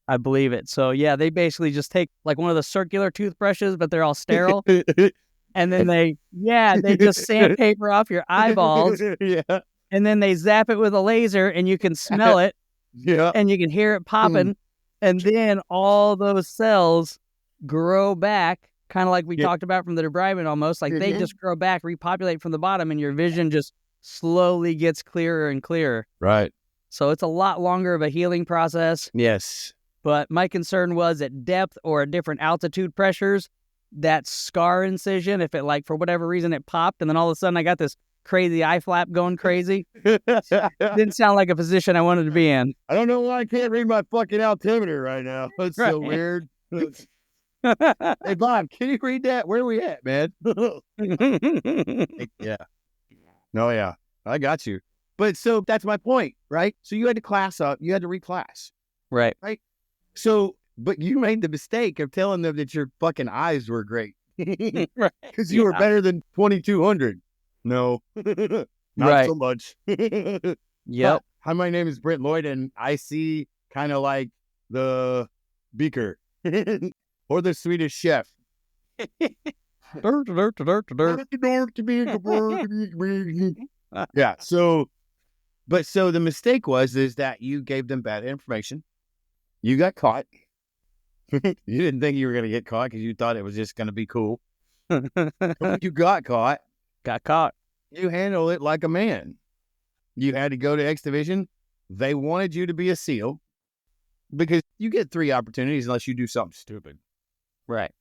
I believe it. So yeah, they basically just take like one of the circular toothbrushes, but they're all sterile. And then they just sandpaper off your eyeballs. Yeah. And then they zap it with a laser and you can smell it. Yeah. And you can hear it popping. And then all those cells grow back, kind of like we talked about from the debridement almost. Like they just grow back, repopulate from the bottom, and your vision just slowly gets clearer and clearer. Right. So it's a lot longer of a healing process. Yes. But my concern was at depth or at different altitude pressures, that scar incision, if it like for whatever reason it popped and then all of a sudden I got this crazy eye flap going crazy. Didn't sound like a position I wanted to be in. I don't know why I can't read my fucking altimeter right now. It's so weird. Hey, Bob, can you read that? Where are we at, man? Yeah. No, yeah. I got you. But so that's my point, right? So you had to class up. You had to reclass. Right. So, but you made the mistake of telling them that your fucking eyes were great. Because you were better than 2,200. No, not so much. Yep. Hi, my name is Brent Lloyd, and I see kind of like the beaker or the Swedish chef. Yeah. So the mistake is that you gave them bad information. You got caught. You didn't think you were going to get caught because you thought it was just going to be cool. You got caught. Got caught. You handled it like a man. You had to go to X Division. They wanted you to be a SEAL because you get 3 opportunities unless you do something stupid. Right.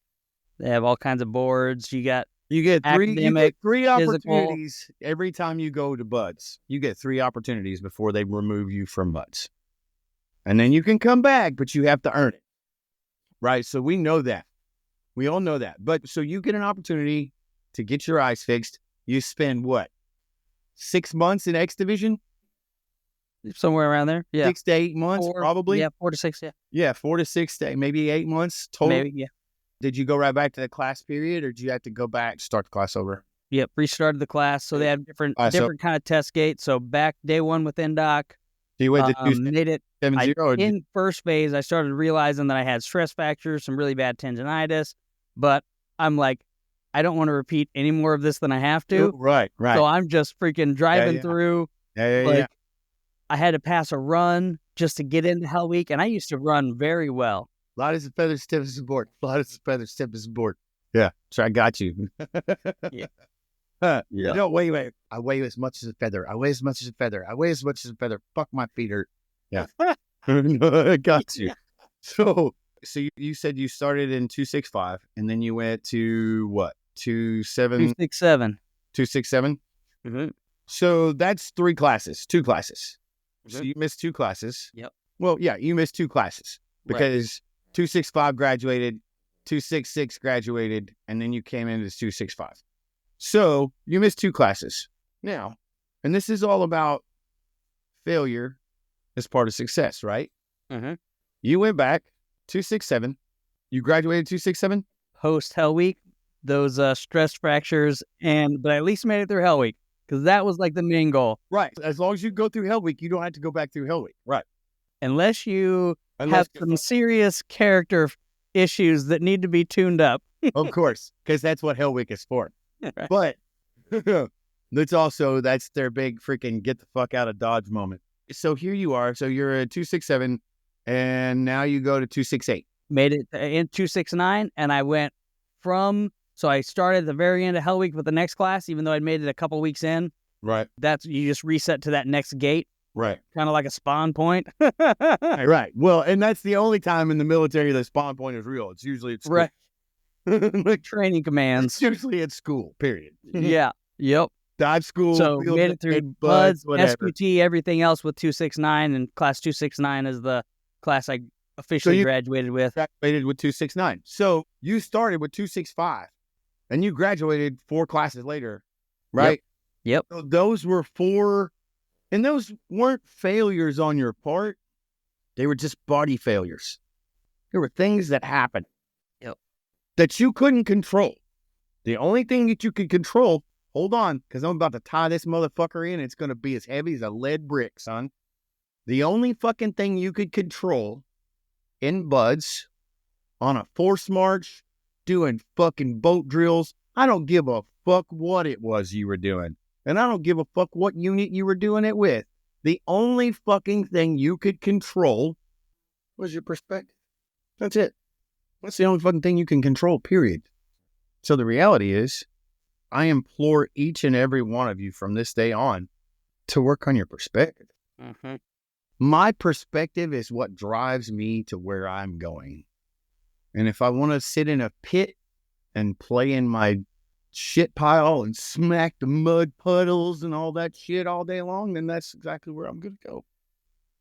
They have all kinds of boards. You get three physical. opportunities every time you go to BUDS. You get 3 opportunities before they remove you from BUDS. And then you can come back, but you have to earn it. Right? So we know that. We all know that. But so you get an opportunity to get your eyes fixed. You spend what? 6 months in X Division? Somewhere around there. Yeah. 6 to 8 months, probably. Yeah, 4 to 6. Yeah. Yeah, 4 to 6 days, maybe 8 months total. Maybe. Yeah. Did you go right back to the class period, or did you have to go back, start the class over? Yep. Restarted the class. So they had different kind of test gates. So back day one with NDOC. So you went to 270? In first phase, I started realizing that I had stress fractures, some really bad tendinitis, but I'm like, I don't want to repeat any more of this than I have to. Right. So I'm just freaking driving through. Yeah. I had to pass a run just to get into Hell Week, and I used to run very well. Light as a feather, stiff as a board. Light as a feather, stiff as a board. Yeah. So I got you. Yeah. Yeah. No, wait. I weigh as much as a feather. I weigh as much as a feather. I weigh as much as a feather. Fuck, my feet hurt. Yeah. I got you. So you said you started in 265, and then you went to what? 267. 267? Mm-hmm. So that's 2 classes. Mm-hmm. So you missed 2 classes. Yep. Well, yeah, you missed 2 classes because 265 graduated, 266 graduated, and then you came into 265. So you missed 2 classes. Now, and this is all about failure as part of success, right? Mm-hmm. You went back 267. You graduated 267? Post Hell Week, those stress fractures, but I at least made it through Hell Week because that was like the main goal. Right. As long as you go through Hell Week, you don't have to go back through Hell Week. Right. Unless you have some serious character issues that need to be tuned up. Of course, because that's what Hell Week is for. Right. But That's their big freaking get the fuck out of Dodge moment. So here you are. So you're a 267 and now you go to 268. Made it in 269, and I went so I started at the very end of Hell Week with the next class, even though I'd made it a couple weeks in. Right. You just reset to that next gate. Right. Kind of like a spawn point. Right. Well, and that's the only time in the military the spawn point is real. It's usually at school. Right. Like, Training commands. it's usually at school, period. Yeah. Yep. Dodge school. So made it through Buds, Buds, SQT, everything else with 269, and class 269 is the class I officially graduated with. Graduated with 269. So you started with 265, and you graduated 4 classes later, right? Yep. So those were 4, and those weren't failures on your part. They were just body failures. There were things that happened that you couldn't control. The only thing that you could control, hold on, because I'm about to tie this motherfucker in. It's going to be as heavy as a lead brick, son. The only fucking thing you could control in Buds on a force march, doing fucking boat drills. I don't give a fuck what it was you were doing. And I don't give a fuck what unit you were doing it with. The only fucking thing you could control was your perspective. That's it. That's the only fucking thing you can control, period. So the reality is, I implore each and every one of you from this day on to work on your perspective. Mm-hmm. My perspective is what drives me to where I'm going. And if I want to sit in a pit and play in my shit pile and smack the mud puddles and all that shit all day long, then that's exactly where I'm going to go.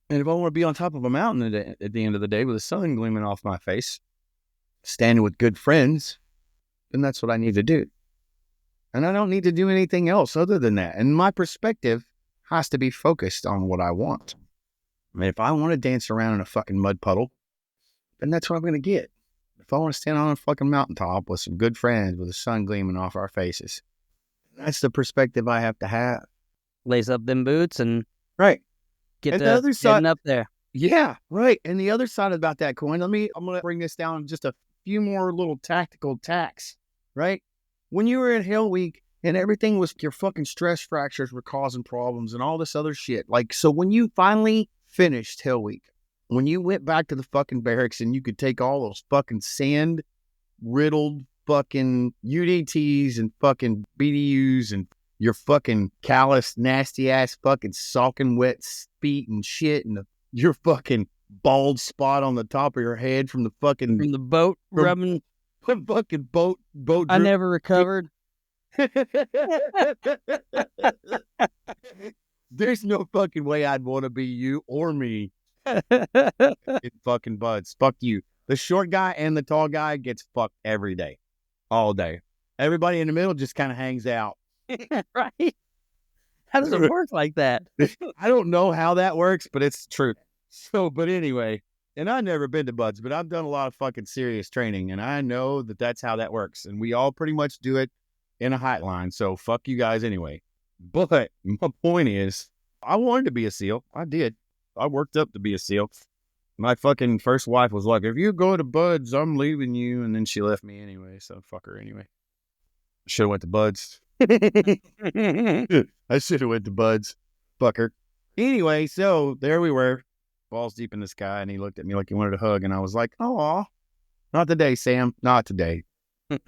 And if I want to be on top of a mountain at the end of the day with the sun gleaming off my face, standing with good friends, then that's what I need to do. And I don't need to do anything else other than that. And my perspective has to be focused on what I want. I mean, if I want to dance around in a fucking mud puddle, then that's what I'm going to get. If I want to stand on a fucking mountaintop with some good friends with the sun gleaming off our faces, that's the perspective I have to have. Lace up them boots and right. Get and the other side up there. Yeah, right. And the other side about that coin, I'm going to bring this down just a few more little tactical tacks, right? When you were in Hell Week and everything was, your fucking stress fractures were causing problems and all this other shit. Like, so when you finally finished Hell Week, when you went back to the fucking barracks and you could take all those fucking sand riddled fucking UDTs and fucking BDUs and your fucking callous, nasty ass fucking soaking wet feet and shit and your fucking bald spot on the top of your head from the fucking... From the boat rubbing... The fucking boat I never recovered. There's no fucking way I'd want to be you or me in fucking Buds. Fuck you. The short guy and the tall guy gets fucked every day. All day. Everybody in the middle just kind of hangs out. Right? How does it work like that? I don't know how that works, but it's true. So, but anyway, and I've never been to Buds, but I've done a lot of fucking serious training, and I know that that's how that works. And we all pretty much do it in a height line. So fuck you guys anyway. But my point is, I wanted to be a SEAL. I did. I worked up to be a SEAL. My fucking first wife was like, if you go to Buds, I'm leaving you. And then she left me anyway. So fuck her anyway. Should have went to Buds. I should have went to Buds. Fuck her. Anyway, so there we were. Balls deep in the sky. And he looked at me like he wanted a hug. And I was like, oh, not today, Sam. Not today. But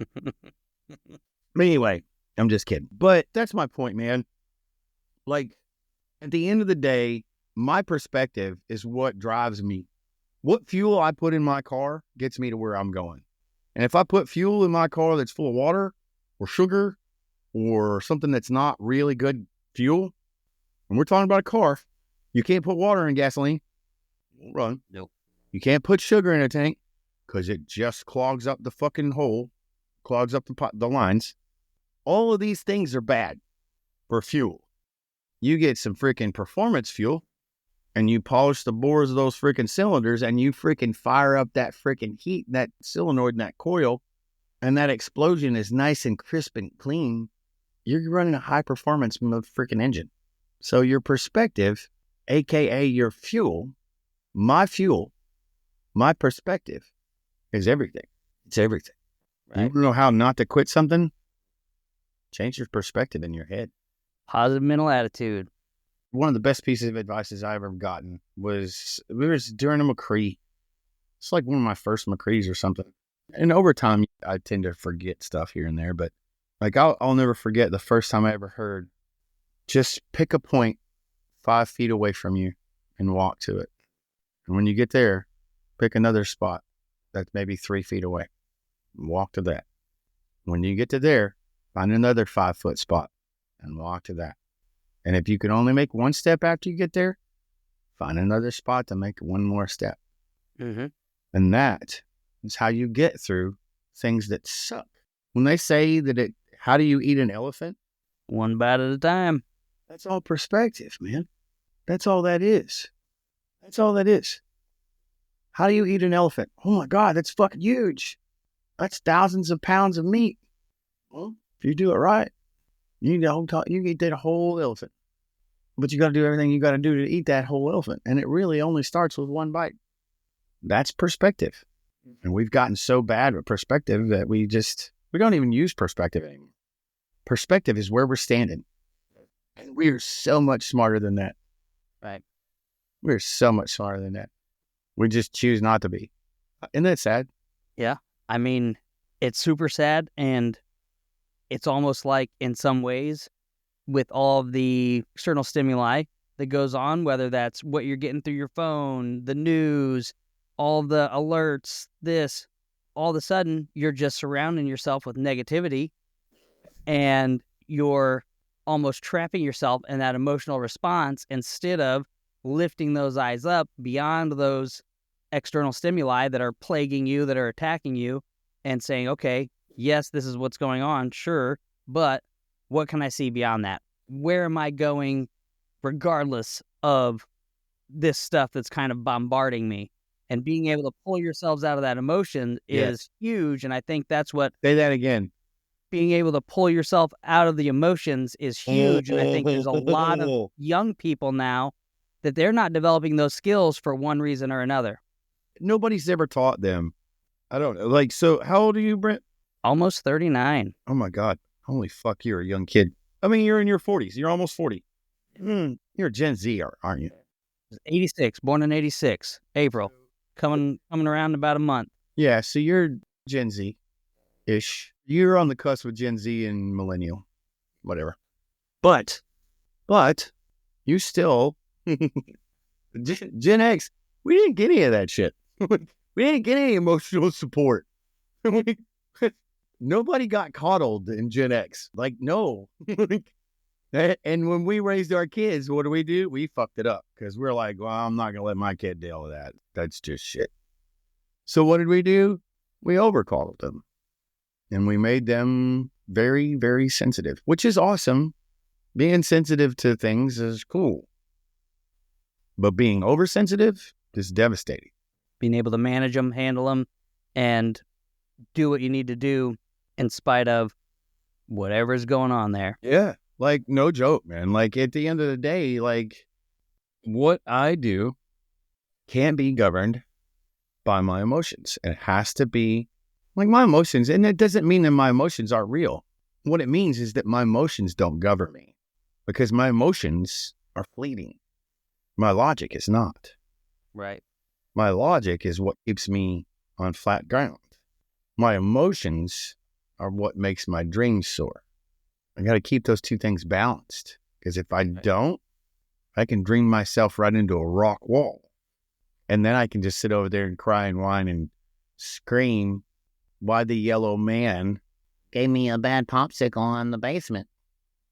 anyway, I'm just kidding. But that's my point, man. Like, at the end of the day, my perspective is what drives me. What fuel I put in my car gets me to where I'm going. And if I put fuel in my car that's full of water or sugar or something that's not really good fuel, and we're talking about a car, you can't put water in gasoline. It won't run. Nope. You can't put sugar in a tank because it just clogs up the fucking hole, clogs up the lines. All of these things are bad for fuel. You get some freaking performance fuel and you polish the bores of those freaking cylinders and you freaking fire up that freaking heat, that solenoid and that coil, and that explosion is nice and crisp and clean. You're running a high performance freaking engine. So your perspective, aka your fuel, my perspective is everything. It's everything. Right. You know how not to quit something? Change your perspective in your head. Positive mental attitude. One of the best pieces of advice I ever gotten was, we were during a McCree. It's like one of my first McCrees or something. And over time, I tend to forget stuff here and there, but like I'll never forget the first time I ever heard, just pick a point 5 feet away from you and walk to it. And when you get there, pick another spot that's maybe 3 feet away and walk to that. When you get to there, find another 5-foot spot and walk to that. And if you can only make one step after you get there, find another spot to make one more step. Mm-hmm. And that is how you get through things that suck. When they say that how do you eat an elephant? One bite at a time. That's all perspective, man. That's all that is. That's all that is. How do you eat an elephant? Oh my God, that's fucking huge. That's thousands of pounds of meat. Well, if you do it right, you eat that whole elephant. But you got to do everything you got to do to eat that whole elephant. And it really only starts with one bite. That's perspective. And we've gotten so bad with perspective that we don't even use perspective anymore. Perspective is where we're standing. And we are so much smarter than that. Right. We're so much smarter than that. We just choose not to be. Isn't that sad? Yeah. I mean, it's super sad, and it's almost like, in some ways, with all of the external stimuli that goes on, whether that's what you're getting through your phone, the news, all the alerts, all of a sudden, you're just surrounding yourself with negativity, and you're almost trapping yourself in that emotional response instead of lifting those eyes up beyond those external stimuli that are plaguing you, that are attacking you, and saying, okay, yes, this is what's going on, sure, but what can I see beyond that? Where am I going regardless of this stuff that's kind of bombarding me? And being able to pull yourselves out of that emotion is huge, and I think that's what... Say that again. Being able to pull yourself out of the emotions is huge, and I think there's a lot of young people now that they're not developing those skills for one reason or another. Nobody's ever taught them. I don't know. Like, so how old are you, Brent? Almost 39. Oh my God. Holy fuck, you're a young kid. I mean, you're in your 40s. You're almost 40. You're Gen Z, aren't you? 86, born in 86, April. Coming around in about a month. Yeah, so you're Gen Z-ish. You're on the cusp of Gen Z and millennial, whatever. But you still, Gen X, we didn't get any of that shit. We didn't get any emotional support. Nobody got coddled in Gen X. Like, no. And when we raised our kids, what do? We fucked it up because we're like, well, I'm not going to let my kid deal with that. That's just shit. So what did we do? We overcoddled them. And we made them very, very sensitive, which is awesome. Being sensitive to things is cool. But being oversensitive is devastating. Being able to manage them, handle them, and do what you need to do in spite of whatever's going on there. Yeah. Like, no joke, man. Like, at the end of the day, like, what I do can't be governed by my emotions. It has to be, like, my emotions. And it doesn't mean that my emotions aren't real. What it means is that my emotions don't govern me because my emotions are fleeting. My logic is not. Right. My logic is what keeps me on flat ground. My emotions are what makes my dreams soar. I got to keep those two things balanced because if I don't, I can dream myself right into a rock wall. And then I can just sit over there and cry and whine and scream why the yellow man gave me a bad popsicle in the basement.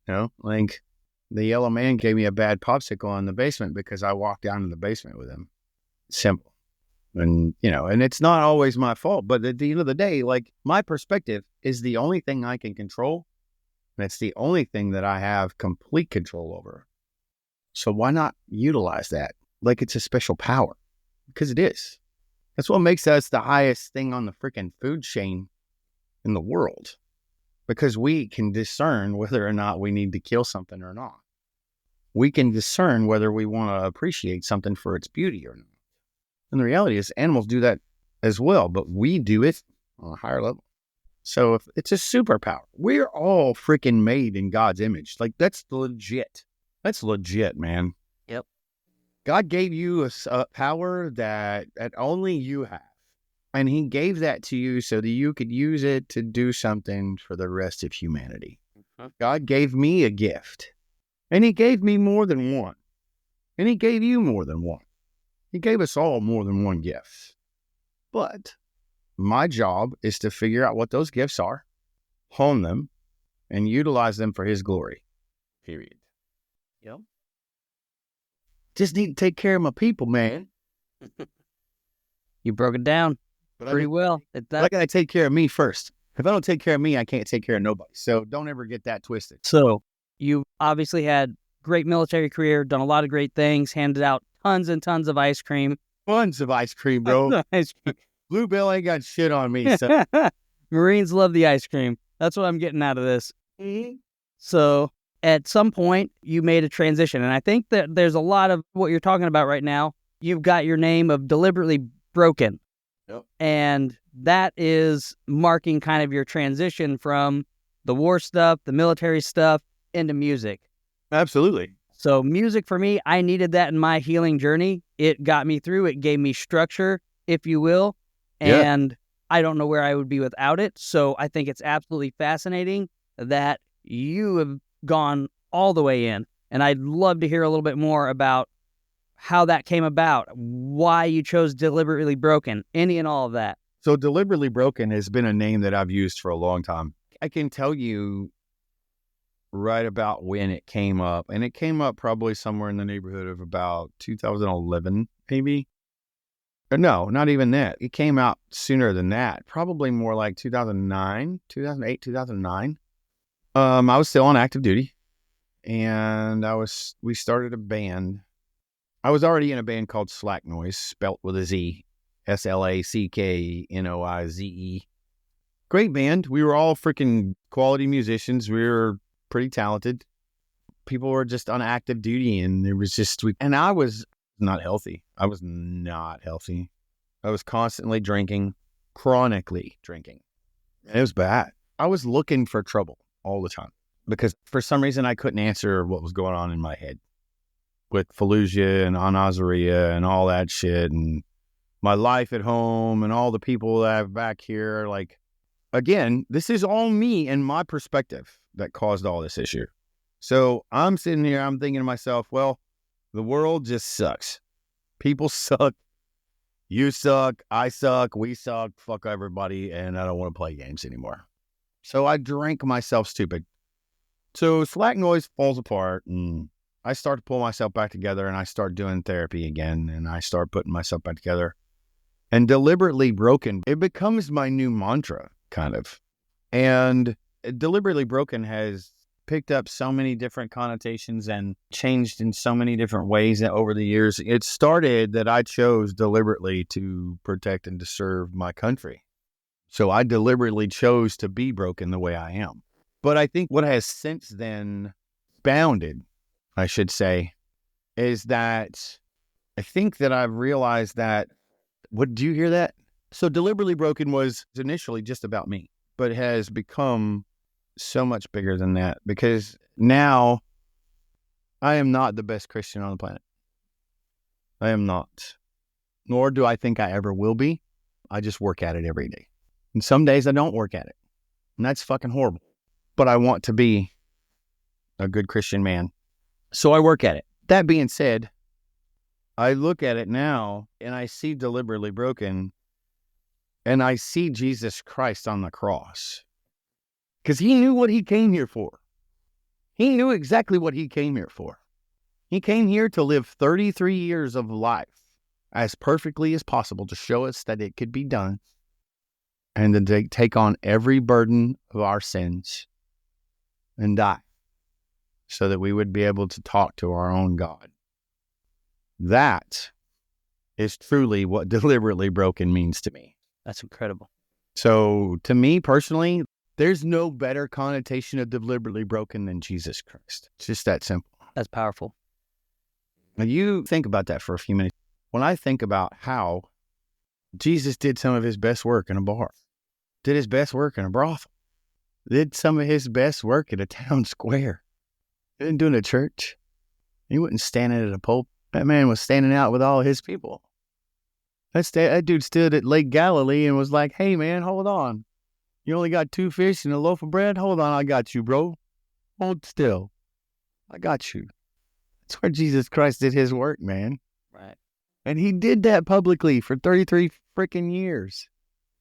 You know, like the yellow man gave me a bad popsicle in the basement because I walked down to the basement with him. Simple. And, you know, and it's not always my fault, but at the end of the day, like, my perspective is the only thing I can control. And it's the only thing that I have complete control over. So why not utilize that like it's a special power? Because it is. That's what makes us the highest thing on the freaking food chain in the world. Because we can discern whether or not we need to kill something or not. We can discern whether we want to appreciate something for its beauty or not. And the reality is animals do that as well, but we do it on a higher level. So if it's a superpower, we're all freaking made in God's image. Like, that's legit. That's legit, man. Yep. God gave you a power that only you have. And he gave that to you so that you could use it to do something for the rest of humanity. God gave me a gift. And he gave me more than one. And he gave you more than one. He gave us all more than one gift. But my job is to figure out what those gifts are, hone them, and utilize them for his glory. Period. Yep. Just need to take care of my people, man. You broke it down pretty well. I gotta take care of me first. If I don't take care of me, I can't take care of nobody. So don't ever get that twisted. So you obviously had great military career, done a lot of great things, handed out tons and tons of ice cream. Tons of ice cream, bro. Ice cream. Bluebell ain't got shit on me. So. Marines love the ice cream. That's what I'm getting out of this. Mm-hmm. So at some point, you made a transition. And I think that there's a lot of what you're talking about right now. You've got your name of Deliberately Broken. Yep. And that is marking kind of your transition from the war stuff, the military stuff, into music. Absolutely. So music for me, I needed that in my healing journey. It got me through. It gave me structure, if you will. And I don't know where I would be without it. So I think it's absolutely fascinating that you have gone all the way in. And I'd love to hear a little bit more about how that came about, why you chose Deliberately Broken, any and all of that. So Deliberately Broken has been a name that I've used for a long time. I can tell you right about when it came up. And it came up probably somewhere in the neighborhood of about 2011, maybe. Or no, not even that. It came out sooner than that. Probably more like 2009, 2008, 2009. I was still on active duty. And we started a band. I was already in a band called Slack Noise, spelt with a Z. SLACKNOIZE. Great band. We were all freaking quality musicians. We were pretty talented. People were just on active duty, and it was just, and I was not healthy. I was not healthy. I was constantly drinking, chronically drinking. And it was bad. I was looking for trouble all the time because for some reason I couldn't answer what was going on in my head with Fallujah and Anazaria and all that shit, and my life at home and all the people that I have back here. Like, again, this is all me and my perspective that caused all this issue. So I'm sitting here, I'm thinking to myself, well, the world just sucks. People suck. You suck. I suck. We suck. Fuck everybody. And I don't want to play games anymore. So I drank myself stupid. So Slack Noise falls apart, and I start to pull myself back together, and I start doing therapy again, and I start putting myself back together. And Deliberately Broken, it becomes my new mantra, kind of. And Deliberately Broken has picked up so many different connotations and changed in so many different ways over the years. It started that I chose deliberately to protect and to serve my country. So I deliberately chose to be broken the way I am. But I think what has since then bounded, I should say, is that I think that I've realized that, do you hear that? So Deliberately Broken was initially just about me, but has become so much bigger than that, because now I am not the best Christian on the planet. I am not. Nor do I think I ever will be. I just work at it every day. And some days I don't work at it. And that's fucking horrible. But I want to be a good Christian man. So I work at it. That being said, I look at it now and I see Deliberately Broken, and I see Jesus Christ on the cross. Because he knew what he came here for. He knew exactly what he came here for. He came here to live 33 years of life as perfectly as possible to show us that it could be done, and to take on every burden of our sins and die so that we would be able to talk to our own God. That is truly what Deliberately Broken means to me. That's incredible. So to me personally, there's no better connotation of Deliberately Broken than Jesus Christ. It's just that simple. That's powerful. Now you think about that for a few minutes. When I think about how Jesus did some of his best work in a bar, did his best work in a brothel. Did some of his best work at a town square. He didn't do it at church. He wasn't standing at a pulpit. That man was standing out with all his people. That dude stood at Lake Galilee and was like, hey, man, hold on. You only got 2 fish and a loaf of bread? Hold on, I got you, bro. Hold still. I got you. That's where Jesus Christ did his work, man. Right. And he did that publicly for 33 freaking years.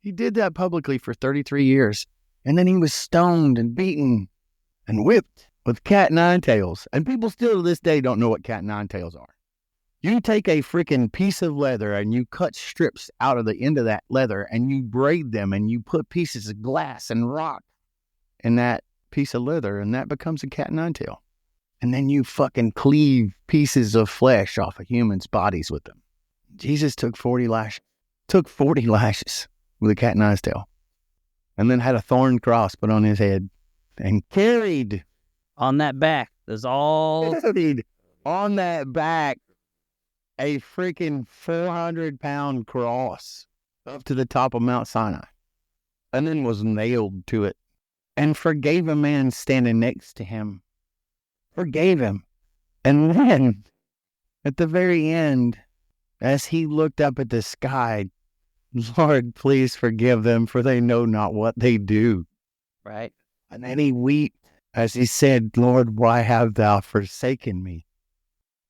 He did that publicly for 33 years. And then he was stoned and beaten and whipped with cat nine tails. And people still to this day don't know what cat nine tails are. You take a freaking piece of leather and you cut strips out of the end of that leather and you braid them and you put pieces of glass and rock in that piece of leather and that becomes a cat nine tail. And then you fucking cleave pieces of flesh off of humans' bodies with them. Jesus took 40 lashes with a cat nine tail and then had a thorn cross put on his head and carried On that back, there's all on that back a freaking 400-pound cross up to the top of Mount Sinai and then was nailed to it and forgave a man standing next to him. Forgave him. And then at the very end, as he looked up at the sky, Lord, please forgive them, for they know not what they do. right. And then he wept as he said, Lord, why have thou forsaken me?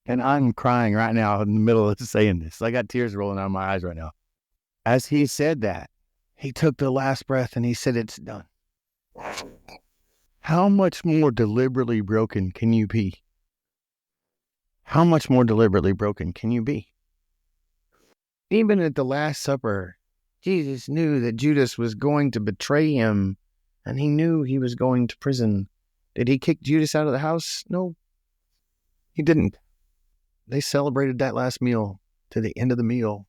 And I'm crying right now in the middle of saying this. I got tears rolling out of my eyes right now. As he said that, he took the last breath and he said, it's done. How much more deliberately broken can you be? How much more deliberately broken can you be? Even at the Last Supper, Jesus knew that Judas was going to betray him, and he knew he was going to prison. Did he kick Judas out of the house? No, he didn't. They celebrated that last meal to the end of the meal,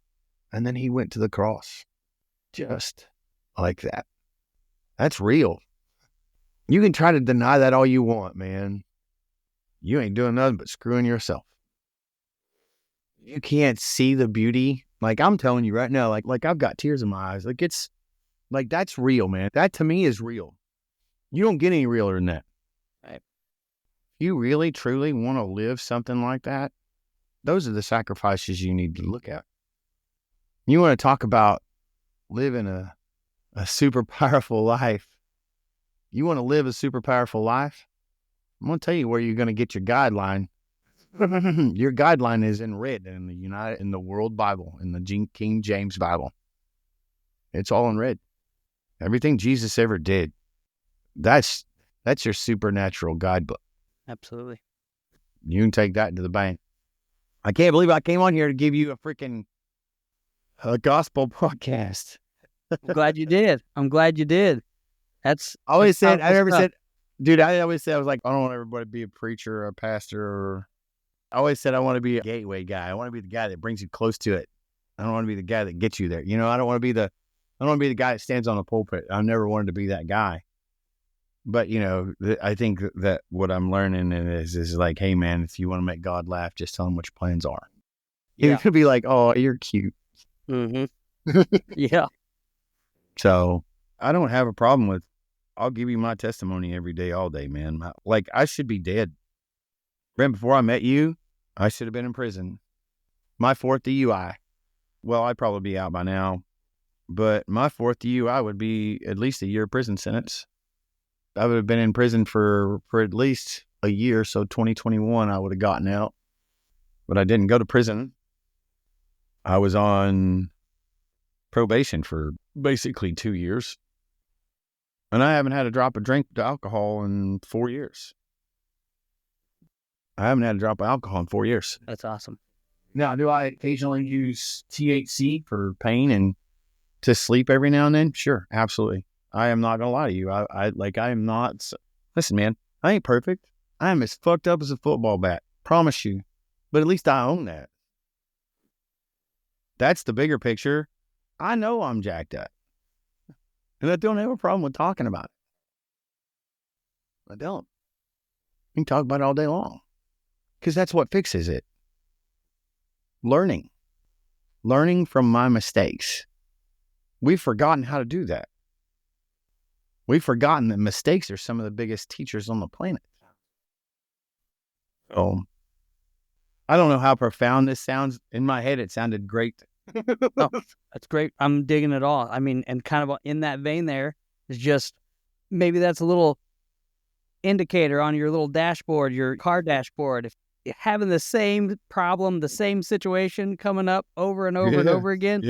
and then he went to the cross. Just like that. That's real. You can try to deny that all you want, man. You ain't doing nothing but screwing yourself. You can't see the beauty. Like, I'm telling you right now, like I've got tears in my eyes. Like, it's, like, that's real, man. That to me is real. You don't get any realer than that. Right. You really, truly want to live something like that? Those are the sacrifices you need to look at. You want to talk about living a super powerful life. You want to live a super powerful life? I'm going to tell you where you're going to get your guideline. Your guideline is in red in the World Bible, in the King James Bible. It's all in red. Everything Jesus ever did. That's your supernatural guidebook. Absolutely. You can take that to the bank. I can't believe I came on here to give you a freaking gospel podcast. I'm glad you did. That's I always said, I was like, I don't want everybody to be a preacher or a pastor. Or I always said I want to be a gateway guy. I want to be the guy that brings you close to it. I don't want to be the guy that gets you there. You know, I don't want to be the guy that stands on a pulpit. I never wanted to be that guy. But, you know, I think that what I'm learning is like, hey, man, if you want to make God laugh, just tell him what your plans are. Yeah. You could be like, oh, you're cute. Mm-hmm. Yeah. So I don't have a problem with, I'll give you my testimony every day, all day, man. Like, I should be dead. Brent, before I met you, I should have been in prison. My 4th DUI. Well, I'd probably be out by now. But my 4th DUI would be at least a year prison sentence. I would have been in prison for at least a year. So 2021, I would have gotten out. But I didn't go to prison. I was on probation for basically 2 years. And I haven't had a drop of alcohol in 4 years. I haven't had a drop of alcohol in 4 years. That's awesome. Now, do I occasionally use THC for pain and to sleep every now and then? Sure, absolutely. I am not going to lie to you. I am not. Listen, man, I ain't perfect. I am as fucked up as a football bat. Promise you. But at least I own that. That's the bigger picture. I know I'm jacked up. And I don't have a problem with talking about it. I don't. We can talk about it all day long. Because that's what fixes it. Learning. Learning from my mistakes. We've forgotten how to do that. We've forgotten that mistakes are some of the biggest teachers on the planet. Oh, I don't know how profound this sounds. In my head, it sounded great. Oh, that's great. I'm digging it all. I mean, and kind of in that vein there is just maybe that's a little indicator on your little dashboard, your car dashboard. If you're having the same problem, the same situation coming up over and over and over again,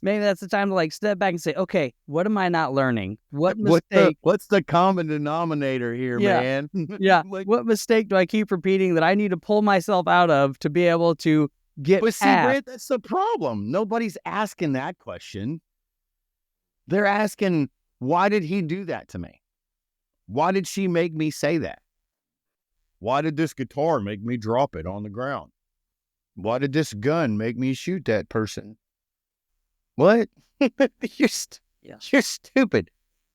maybe that's the time to like step back and say, okay, what am I not learning? What mistake? What's the common denominator here, man? Yeah. What mistake do I keep repeating that I need to pull myself out of to be able to get But see, Brent, that's the problem. Nobody's asking that question. They're asking, why did he do that to me? Why did she make me say that? Why did this guitar make me drop it on the ground? Why did this gun make me shoot that person? What? You're stupid.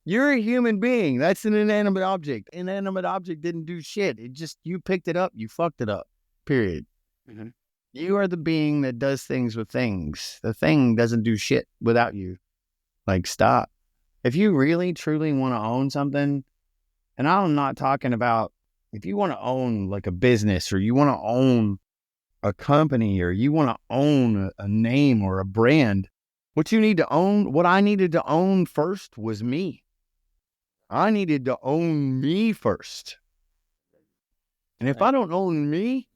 You're a human being. That's an inanimate object. Inanimate object didn't do shit. It just, you picked it up, you fucked it up. Period. Mm-hmm. You are the being that does things with things. The thing doesn't do shit without you. Like, stop. If you really, truly want to own something, and I'm not talking about if you want to own like a business or you want to own a company or you want to own a name or a brand, what you need to own, what I needed to own first was me. I needed to own me first. And if I don't own me,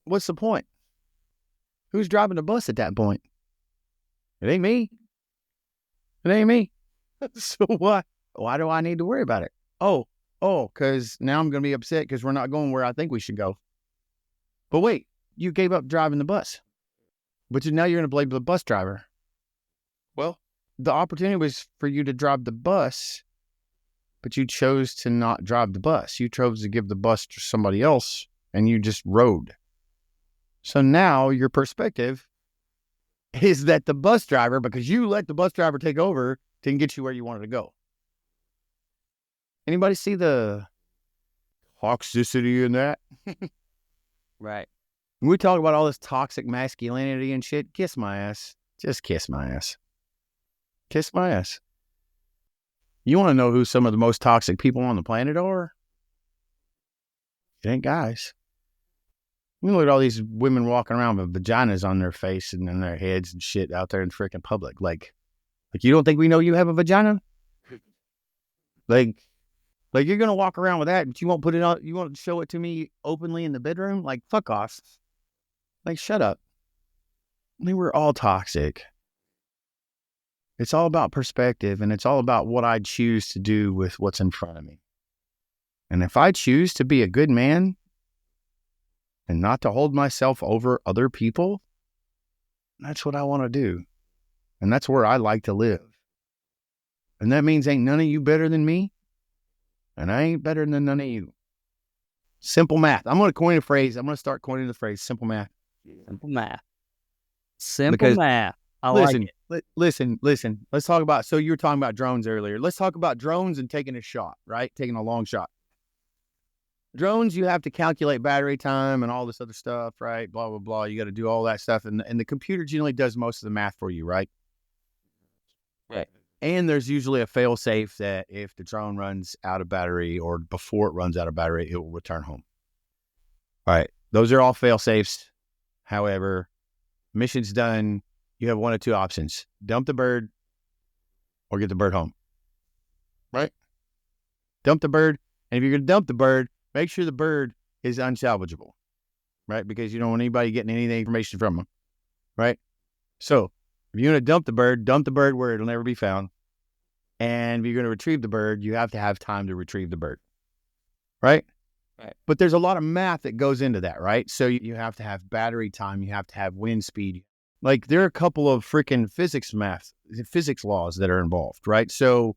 what's the point? Who's driving the bus at that point? It ain't me. It ain't me. So what? Why do I need to worry about it? Oh, because now I'm going to be upset because we're not going where I think we should go. But wait, you gave up driving the bus. But now you're going to blame the bus driver. Well, the opportunity was for you to drive the bus, but you chose to not drive the bus. You chose to give the bus to somebody else, and you just rode. So now your perspective is that the bus driver, because you let the bus driver take over, didn't get you where you wanted to go. Anybody see the toxicity in that? Right. When we talk about all this toxic masculinity and shit, kiss my ass. Just kiss my ass. Kiss my ass. You want to know who some of the most toxic people on the planet are? It ain't guys. You look at all these women walking around with vaginas on their face and in their heads and shit out there in freaking public. Like you don't think we know you have a vagina? Like you're going to walk around with that, but you won't put it on, you won't show it to me openly in the bedroom? Like, fuck off. Like, shut up. I mean, we're all toxic. It's all about perspective, and it's all about what I choose to do with what's in front of me. And if I choose to be a good man and not to hold myself over other people, that's what I want to do. And that's where I like to live. And that means ain't none of you better than me, and I ain't better than none of you. Simple math. I'm going to coin a phrase. I'm going to start coining the phrase simple math. Simple math. Simple math. I like it. Listen. Let's talk about, so you were talking about drones earlier. Let's talk about drones and taking a shot, right? Taking a long shot. Drones, you have to calculate battery time and all this other stuff, right? Blah, blah, blah. You got to do all that stuff. And the computer generally does most of the math for you, right? Right. And there's usually a fail-safe that if the drone runs out of battery or before it runs out of battery, it will return home. All right. Those are all fail-safes. However, mission's done. You have one of two options. Dump the bird or get the bird home. Right? Dump the bird. And if you're going to dump the bird, make sure the bird is unsalvageable. Right? Because you don't want anybody getting any information from them. Right? So, if you're going to dump the bird where it'll never be found. And if you're going to retrieve the bird, you have to have time to retrieve the bird. Right? Right. But there's a lot of math that goes into that, right? So you have to have battery time. You have to have wind speed. Like, there are a couple of freaking physics laws that are involved, right? So,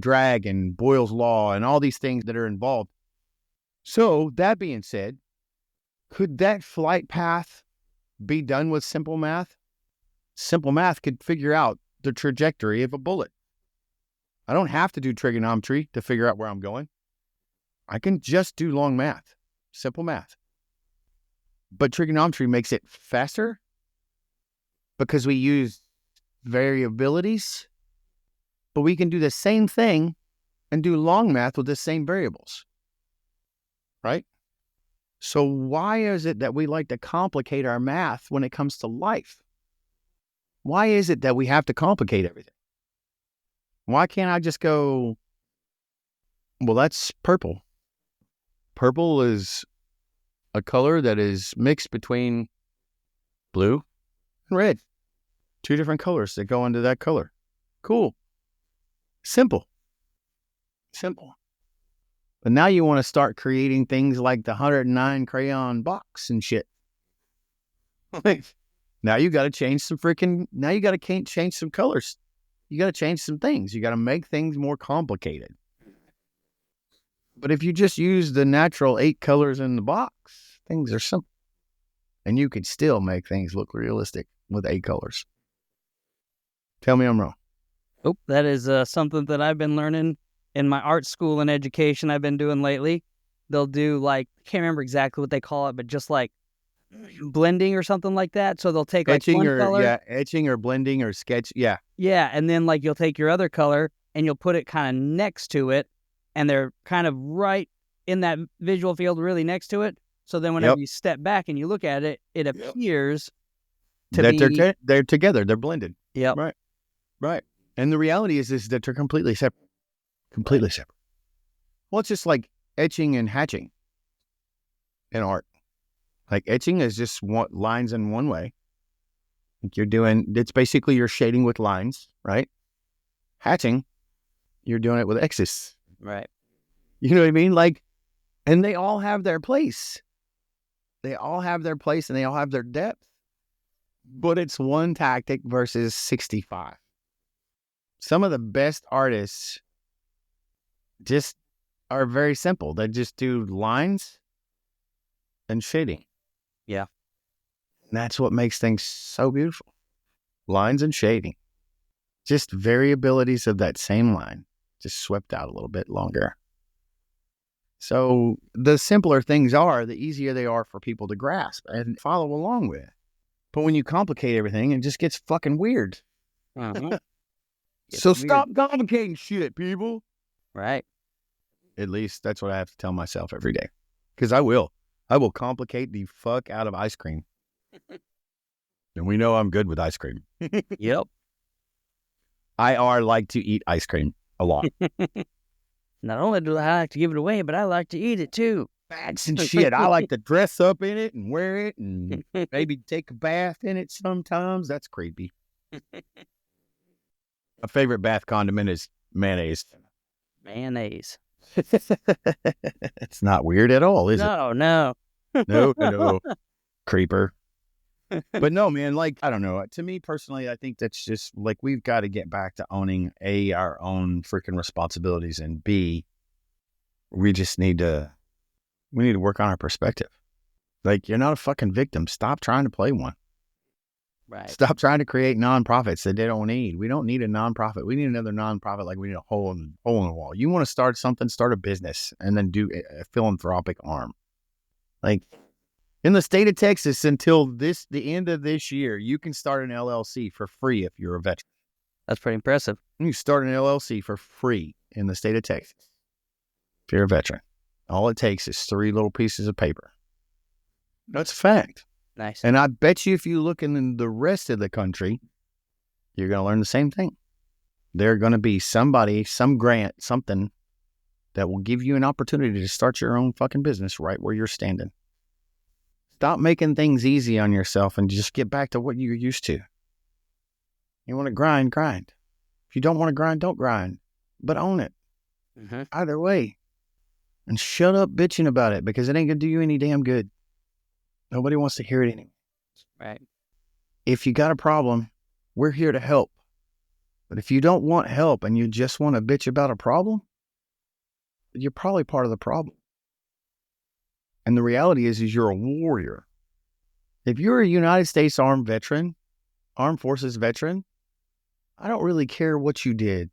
drag and Boyle's law and all these things that are involved. So, that being said, could that flight path be done with simple math? Simple math could figure out the trajectory of a bullet. I don't have to do trigonometry to figure out where I'm going. I can just do long math, simple math. But trigonometry makes it faster because we use variabilities. But we can do the same thing and do long math with the same variables, right? So why is it that we like to complicate our math when it comes to life? Why is it that we have to complicate everything? Why can't I just go, well, that's purple. Purple is a color that is mixed between blue and red. 2 different colors that go into that color. Cool. Simple. But now you want to start creating things like the 109 crayon box and shit. Now you got to change some now you got to change some colors. You got to change some things. You got to make things more complicated. But if you just use the natural 8 colors in the box, things are simple. And you could still make things look realistic with 8 colors. Tell me I'm wrong. Oh, that is something that I've been learning in my art school and education I've been doing lately. They'll do like, I can't remember exactly what they call it, but just like blending or something like that. So they'll take like one color. Yeah, etching or blending or sketch. Yeah. Yeah. And then like you'll take your other color and you'll put it kind of next to it. And they're kind of right in that visual field, really next to it. So then whenever you step back and you look at it, it appears to be... They're together. They're blended. Yep. Right. And the reality is that they're completely separate. Completely separate. Well, it's just like etching and hatching in art. Like etching is just lines in one way. Like it's basically you're shading with lines, right? Hatching, you're doing it with X's. Right. You know what I mean? Like, and they all have their place. They all have their place and they all have their depth. But it's one tactic versus 65. Some of the best artists just are very simple. They just do lines and shading. Yeah. And that's what makes things so beautiful. Lines and shading. Just variabilities of that same line, just swept out a little bit longer. So the simpler things are, the easier they are for people to grasp and follow along with. But when you complicate everything, it just gets fucking weird. Uh-huh. So stop complicating shit, people. Right. At least that's what I have to tell myself every day. Because I will. I will complicate the fuck out of ice cream. And we know I'm good with ice cream. Yep. I like to eat ice cream a lot. Not only do I like to give it away, but I like to eat it too. Facts and shit. I like to dress up in it and wear it and maybe take a bath in it sometimes. That's creepy. My favorite bath condiment is mayonnaise. Mayonnaise. It's not weird at all, is it? No. No. Creeper. But no, man, like, I don't know. To me personally, I think that's just like, we've got to get back to owning our own freaking responsibilities, and B, we need to work on our perspective. Like, you're not a fucking victim. Stop trying to play one. Right. Stop trying to create nonprofits that they don't need. We don't need a nonprofit. We need another nonprofit like we need a hole in the wall. You want to start something, start a business, and then do a philanthropic arm. Like, in the state of Texas, until the end of this year, you can start an LLC for free if you're a veteran. That's pretty impressive. You start an LLC for free in the state of Texas if you're a veteran. All it takes is 3 little pieces of paper. That's a fact. Nice. And I bet you if you look in the rest of the country, you're going to learn the same thing. There's going to be somebody, some grant, something that will give you an opportunity to start your own fucking business right where you're standing. Stop making things easy on yourself and just get back to what you're used to. You want to grind. If you don't want to grind, don't grind. But own it. Mm-hmm. Either way. And shut up bitching about it, because it ain't going to do you any damn good. Nobody wants to hear it anymore. Right. If you got a problem, we're here to help. But if you don't want help and you just want to bitch about a problem, you're probably part of the problem. And the reality is you're a warrior. If you're a United States Armed Forces veteran, I don't really care what you did.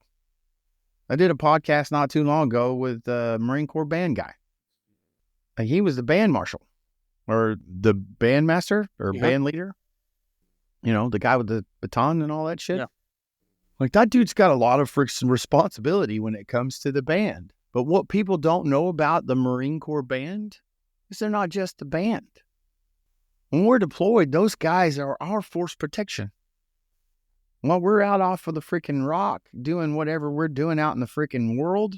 I did a podcast not too long ago with a Marine Corps band guy. And he was the band marshal, or the band master, or band leader. You know, the guy with the baton and all that shit. Yeah. Like, that dude's got a lot of friction responsibility when it comes to the band. But what people don't know about the Marine Corps band is they're not just a band. When we're deployed, those guys are our force protection. While we're out off of the freaking rock doing whatever we're doing out in the freaking world,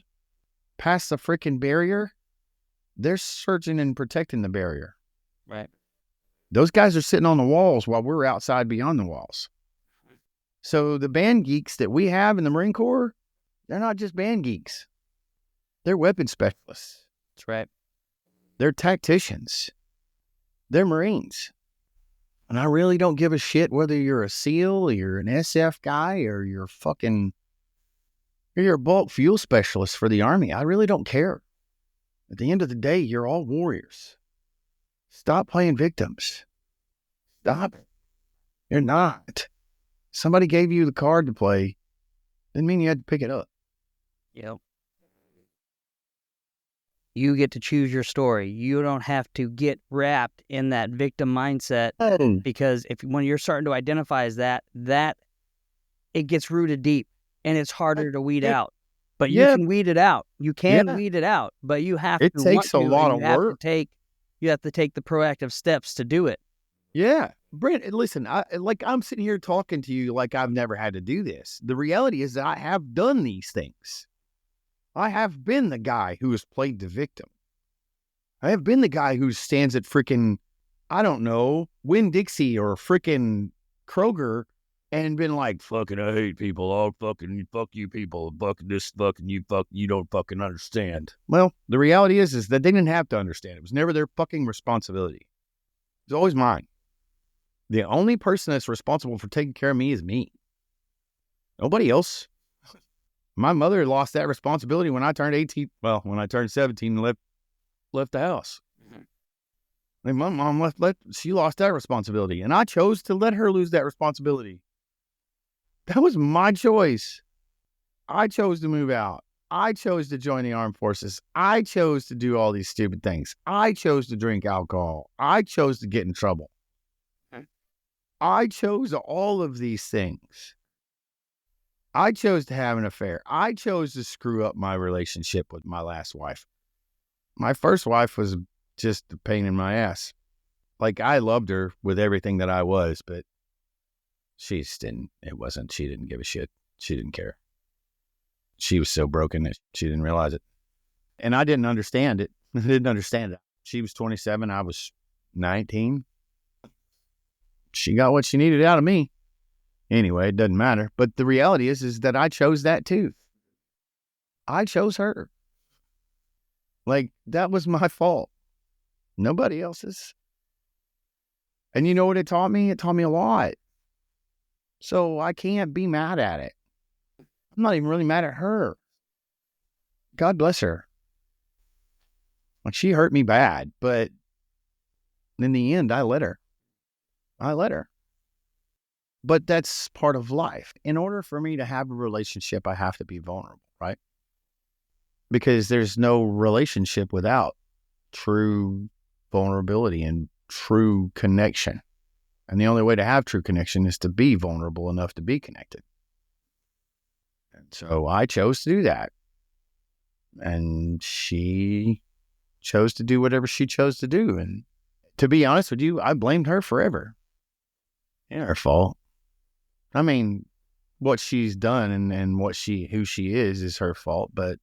past the freaking barrier, they're searching and protecting the barrier. Right. Those guys are sitting on the walls while we're outside beyond the walls. So the band geeks that we have in the Marine Corps, they're not just band geeks. They're weapon specialists. That's right. They're tacticians. They're Marines. And I really don't give a shit whether you're a SEAL or you're an SF guy or you're a bulk fuel specialist for the Army. I really don't care. At the end of the day, you're all warriors. Stop playing victims. Stop it. You're not. Somebody gave you the card to play. Didn't mean you had to pick it up. Yep. You get to choose your story. You don't have to get wrapped in that victim mindset, because when you're starting to identify as that it gets rooted deep and it's harder to weed out. But you can weed it out. You can weed it out, but you have it to. Takes a lot of work. work. You have to take the proactive steps to do it. Yeah. Brent, listen, I'm sitting here talking to you like I've never had to do this. The reality is that I have done these things. I have been the guy who has played the victim. I have been the guy who stands at freaking, I don't know, Winn-Dixie or freaking Kroger and been like, fucking, I hate people. Oh, fucking, fuck you people. Fucking this, fucking you don't fucking understand. Well, the reality is that they didn't have to understand. It was never their fucking responsibility. It was always mine. The only person that's responsible for taking care of me is me. Nobody else. My mother lost that responsibility when I turned 18. Well, when I turned 17 and left the house. Like my mom she lost that responsibility. And I chose to let her lose that responsibility. That was my choice. I chose to move out. I chose to join the armed forces. I chose to do all these stupid things. I chose to drink alcohol. I chose to get in trouble. I chose all of these things. I chose to have an affair. I chose to screw up my relationship with my last wife. My first wife was just a pain in my ass. Like, I loved her with everything that I was, but she didn't give a shit. She didn't care. She was so broken that she didn't realize it. And I didn't understand it. I didn't understand it. She was 27. I was 19. She got what she needed out of me. Anyway, it doesn't matter. But the reality is that I chose that too. I chose her. Like, that was my fault. Nobody else's. And you know what it taught me? It taught me a lot. So I can't be mad at it. I'm not even really mad at her. God bless her. Like, she hurt me bad, but in the end, I let her. But that's part of life. In order for me to have a relationship, I have to be vulnerable, right? Because there's no relationship without true vulnerability and true connection. And the only way to have true connection is to be vulnerable enough to be connected. And so I chose to do that. And she chose to do whatever she chose to do. And to be honest with you, I blamed her forever. Ain't her fault. I mean, what she's done and who she is her fault, but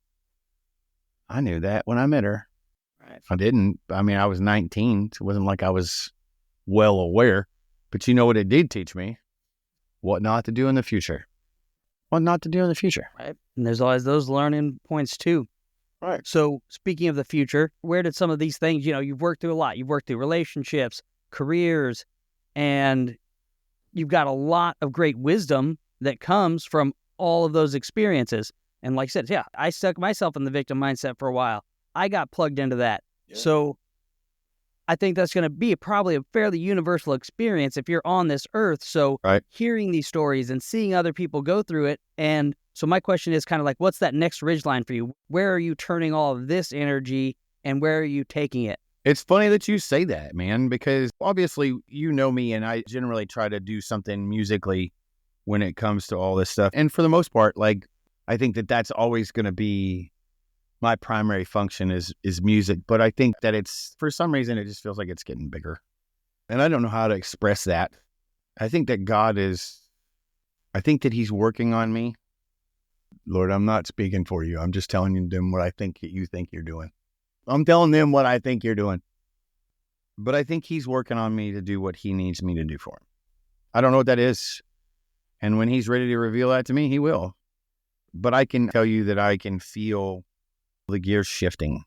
I knew that when I met her. Right. I was 19. So it wasn't like I was well aware, but you know what it did teach me? What not to do in the future. Right. And there's always those learning points too. Right. So speaking of the future, where did some of these things, you've worked through a lot. You've worked through relationships, careers, and you've got a lot of great wisdom that comes from all of those experiences. And like I said, I stuck myself in the victim mindset for a while. I got plugged into that. Yeah. So I think that's going to be probably a fairly universal experience if you're on this earth. So Hearing these stories and seeing other people go through it. And so my question is kind of like, what's that next ridgeline for you? Where are you turning all of this energy and where are you taking it? It's funny that you say that, man, because obviously you know me and I generally try to do something musically when it comes to all this stuff. And for the most part, like, I think that that's always going to be my primary function is music. But I think that it's, for some reason, it just feels like it's getting bigger. And I don't know how to express that. I think that he's working on me. Lord, I'm not speaking for you. I'm just telling them what I think you think you're doing. I'm telling them what I think you're doing. But I think he's working on me to do what he needs me to do for him. I don't know what that is. And when he's ready to reveal that to me, he will. But I can tell you that I can feel the gears shifting.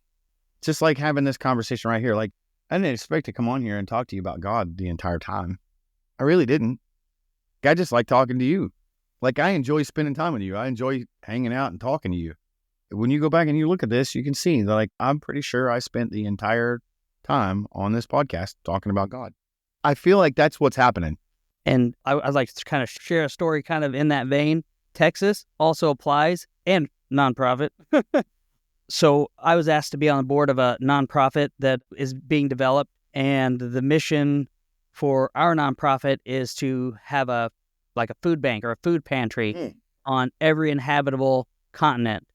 Just like having this conversation right here. Like, I didn't expect to come on here and talk to you about God the entire time. I really didn't. I just like talking to you. Like, I enjoy spending time with you. I enjoy hanging out and talking to you. When you go back and you look at this, you can see that, like, I'm pretty sure I spent the entire time on this podcast talking about God. I feel like that's what's happening. And I'd like to kind of share a story kind of in that vein. Texas also applies, and nonprofit. So I was asked to be on the board of a nonprofit that is being developed, and the mission for our nonprofit is to have a food bank or a food pantry on every inhabitable continent.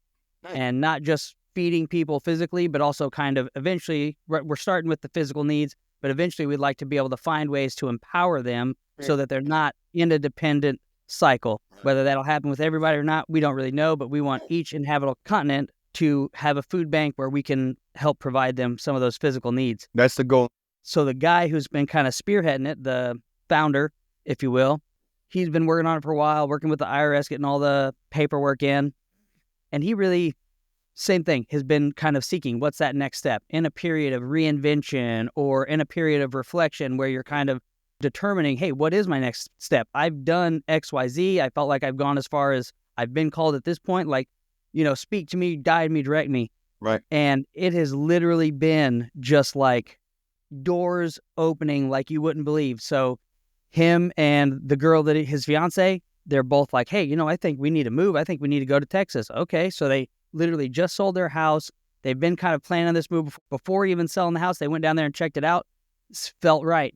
And not just feeding people physically, but also kind of eventually, we're starting with the physical needs, but eventually we'd like to be able to find ways to empower them so that they're not in a dependent cycle. Whether that'll happen with everybody or not, we don't really know, but we want each inhabitable continent to have a food bank where we can help provide them some of those physical needs. That's the goal. So the guy who's been kind of spearheading it, the founder, if you will, he's been working on it for a while, working with the IRS, getting all the paperwork in. And he really, same thing, has been kind of seeking what's that next step in a period of reinvention or in a period of reflection where you're kind of determining, hey, what is my next step? I've done X, Y, Z. I felt like I've gone as far as I've been called at this point. Like, speak to me, guide me, direct me. Right. And it has literally been just like doors opening like you wouldn't believe. So him and the girl that his fiance, they're both like, hey, I think we need to move. I think we need to go to Texas. Okay. So they literally just sold their house. They've been kind of planning this move before even selling the house. They went down there and checked it out. Felt right.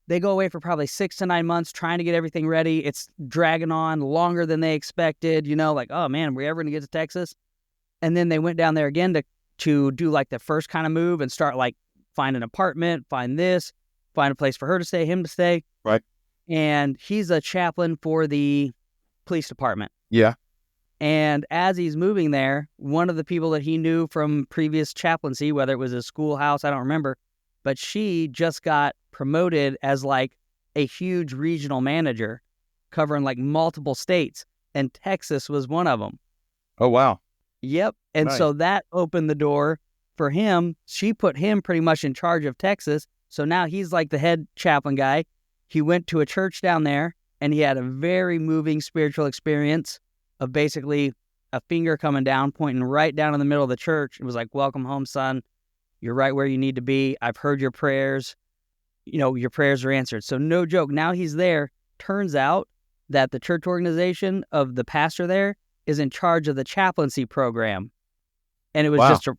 They go away for probably 6 to 9 months trying to get everything ready. It's dragging on longer than they expected, like, oh man, are we ever going to get to Texas? And then they went down there again to do like the first kind of move and start like find an apartment, find a place for her to stay, him to stay. Right. And he's a chaplain for the police department. Yeah. And as he's moving there, one of the people that he knew from previous chaplaincy, whether it was a schoolhouse, I don't remember, but she just got promoted as like a huge regional manager covering like multiple states. And Texas was one of them. Oh, wow. Yep. And Nice. So that opened the door for him. She put him pretty much in charge of Texas. So now he's like the head chaplain guy. He went to a church down there and he had a very moving spiritual experience of basically a finger coming down, pointing right down in the middle of the church. It was like, welcome home, son. You're right where you need to be. I've heard your prayers. Your prayers are answered. So no joke. Now he's there. Turns out that the church organization of the pastor there is in charge of the chaplaincy program. And it was just a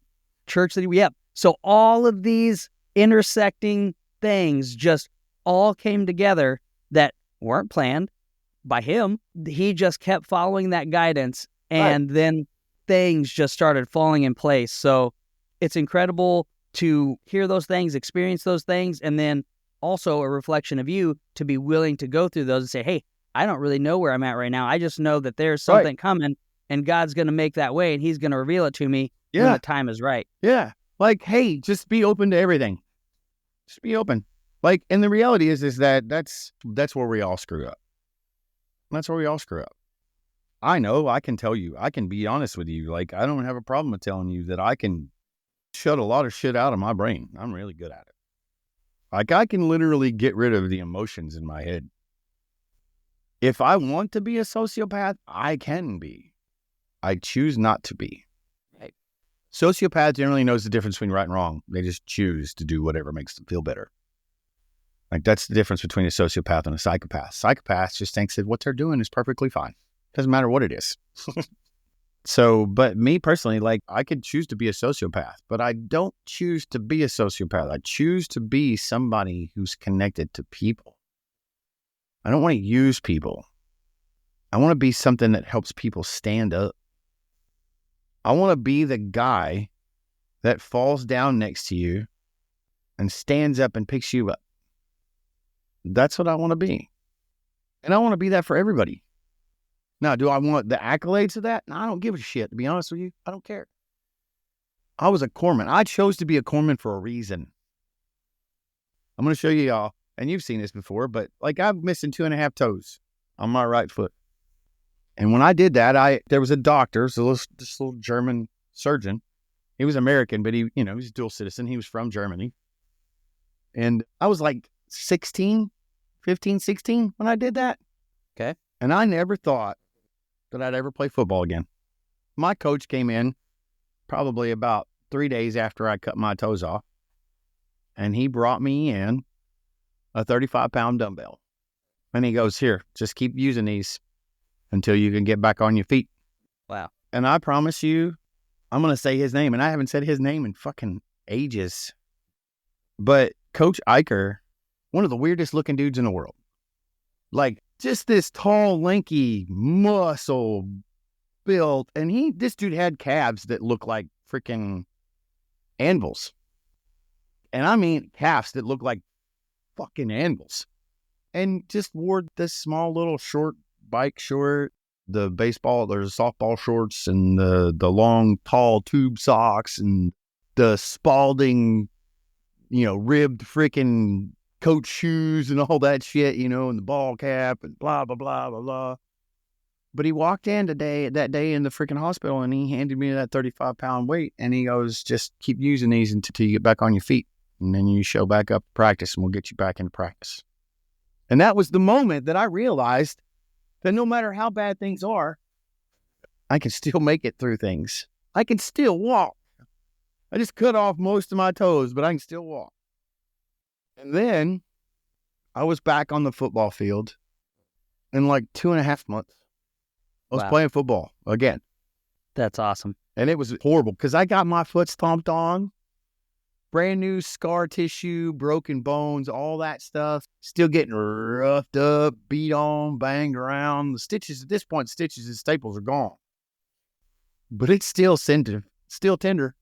church that So all of these intersecting things just all came together that weren't planned by him. He just kept following that guidance, and then things just started falling in place. So it's incredible to hear those things, experience those things, and then also a reflection of you to be willing to go through those and say, hey, I don't really know where I'm at right now. I just know that there's something coming, and God's going to make that way, and he's going to reveal it to me when the time is right. Yeah. Like, hey, just be open to everything. Just be open. Like, and the reality is that that's where we all screw up. That's where we all screw up. I know, I can tell you, I can be honest with you. Like, I don't have a problem with telling you that I can shut a lot of shit out of my brain. I'm really good at it. Like, I can literally get rid of the emotions in my head. If I want to be a sociopath, I can be. I choose not to be. Right. Sociopath generally knows the difference between right and wrong. They just choose to do whatever makes them feel better. Like, that's the difference between a sociopath and a psychopath. Psychopaths just think that what they're doing is perfectly fine. Doesn't matter what it is. So, but me personally, like, I could choose to be a sociopath, but I don't choose to be a sociopath. I choose to be somebody who's connected to people. I don't want to use people. I want to be something that helps people stand up. I want to be the guy that falls down next to you and stands up and picks you up. That's what I want to be. And I want to be that for everybody. Now, do I want the accolades of that? No, I don't give a shit, to be honest with you. I don't care. I was a corpsman. I chose to be a corpsman for a reason. I'm going to show you y'all, and you've seen this before, but like I'm missing 2.5 toes on my right foot. And when I did that, there was a doctor, this little German surgeon. He was American, but he was a dual citizen. He was from Germany. And I was like 15, 16 when I did that. Okay. And I never thought that I'd ever play football again. My coach came in probably about 3 days after I cut my toes off. And he brought me in a 35-pound dumbbell. And he goes, here, just keep using these until you can get back on your feet. Wow. And I promise you, I'm going to say his name. And I haven't said his name in fucking ages. But Coach Eicher, one of the weirdest looking dudes in the world. Like, just this tall, lanky, muscle built. And this dude had calves that look like freaking anvils. And I mean calves that look like fucking anvils. And just wore this small little short bike short, the softball shorts, and the long, tall tube socks, and the Spalding, ribbed freaking coach shoes and all that shit, and the ball cap and blah, blah, blah, blah, blah. But he walked in that day in the freaking hospital, and he handed me that 35-pound weight, and he goes, just keep using these until you get back on your feet. And then you show back up to practice, and we'll get you back into practice. And that was the moment that I realized that no matter how bad things are, I can still make it through things. I can still walk. I just cut off most of my toes, but I can still walk. And then I was back on the football field in like 2.5 months. I was playing football again. That's awesome. And it was horrible because I got my foot stomped on. Brand new scar tissue, broken bones, all that stuff. Still getting roughed up, beat on, banged around. The stitches, at this point, stitches and staples are gone. But it's still tender.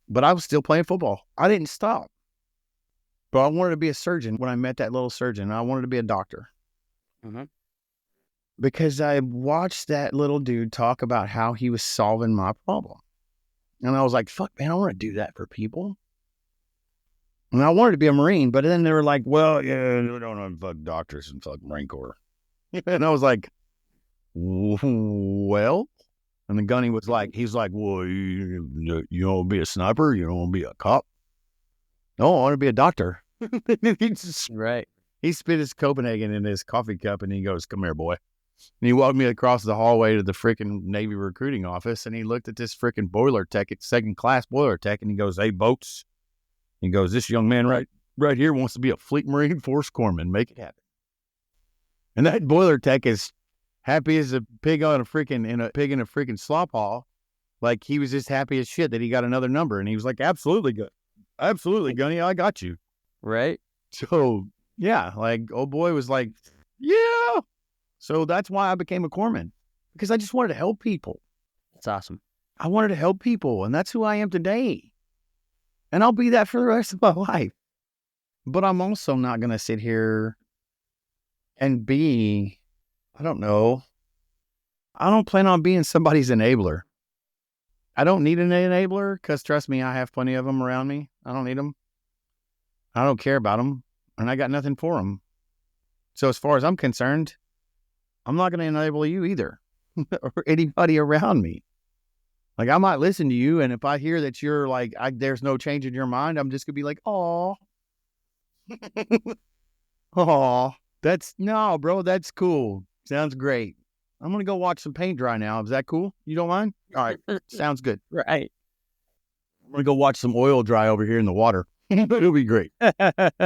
But I was still playing football. I didn't stop. But I wanted to be a surgeon when I met that little surgeon. I wanted to be a doctor. Mm-hmm. Because I watched that little dude talk about how he was solving my problem. And I was like, fuck, man, I want to do that for people. And I wanted to be a Marine, but then they were like, well, yeah, we don't want to fuck doctors and fuck Marine Corps. And I was like, well, and the gunny was like, well, you don't want to be a sniper? You don't want to be a cop? No, I want to be a doctor. Right. He spit his Copenhagen in his coffee cup and he goes, come here, boy. And he walked me across the hallway to the freaking Navy recruiting office, and he looked at this freaking boiler tech, second class boiler tech, and he goes, hey, boats. He goes, this young man right here wants to be a Fleet Marine Force corpsman. Make it happen. And that boiler tech is happy as a pig in a freaking slop hall. Like, he was just happy as shit that he got another number. And he was like, absolutely good. Absolutely, Gunny, I got you. Right. So, yeah, like, old boy was like, yeah. So that's why I became a corpsman, because I just wanted to help people. That's awesome. I wanted to help people, and that's who I am today. And I'll be that for the rest of my life. But I'm also not going to sit here and be, I don't know. I don't plan on being somebody's enabler. I don't need an enabler because, trust me, I have plenty of them around me. I don't need them. I don't care about them, and I got nothing for them. So as far as I'm concerned, I'm not going to enable you either or anybody around me. Like, I might listen to you, and if I hear that you're like, there's no change in your mind, I'm just going to be like, aw. Aw. No, bro, that's cool. Sounds great. I'm going to go watch some paint dry now. Is that cool? You don't mind? All right. Sounds good. Right. I'm going to go watch some oil dry over here in the water. It'll be great. Yeah.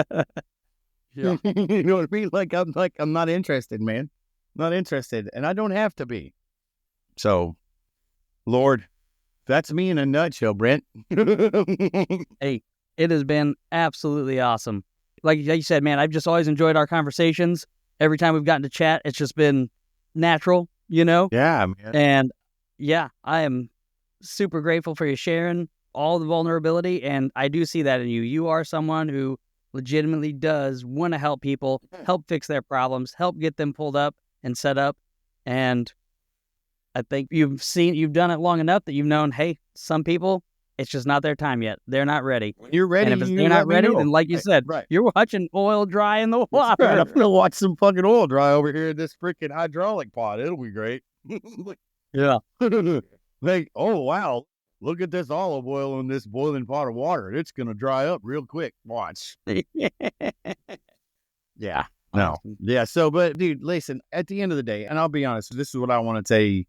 You know what I mean? I'm not interested, man. Not interested. And I don't have to be. So, Lord, that's me in a nutshell, Brent. Hey, it has been absolutely awesome. Like you said, man, I've just always enjoyed our conversations. Every time we've gotten to chat, it's just been natural, you know? Yeah, man. And yeah, I am super grateful for you sharing all the vulnerability. And I do see that in you. You are someone who legitimately does want to help people, help fix their problems, help get them pulled up and set up. And I think you've done it long enough that you've known, hey, some people, it's just not their time yet. They're not ready. When you're ready, And if you they're let not me ready, know. then like you said, right. you're watching oil dry in the That's water. right. I'm gonna watch some fucking oil dry over here in this freaking hydraulic pod. It'll be great. Yeah. Like, oh wow, look at this olive oil in this boiling pot of water. It's gonna dry up real quick. Watch. Yeah. No. Awesome. Yeah. So, but dude, listen, at the end of the day, and I'll be honest, this is what I want to say.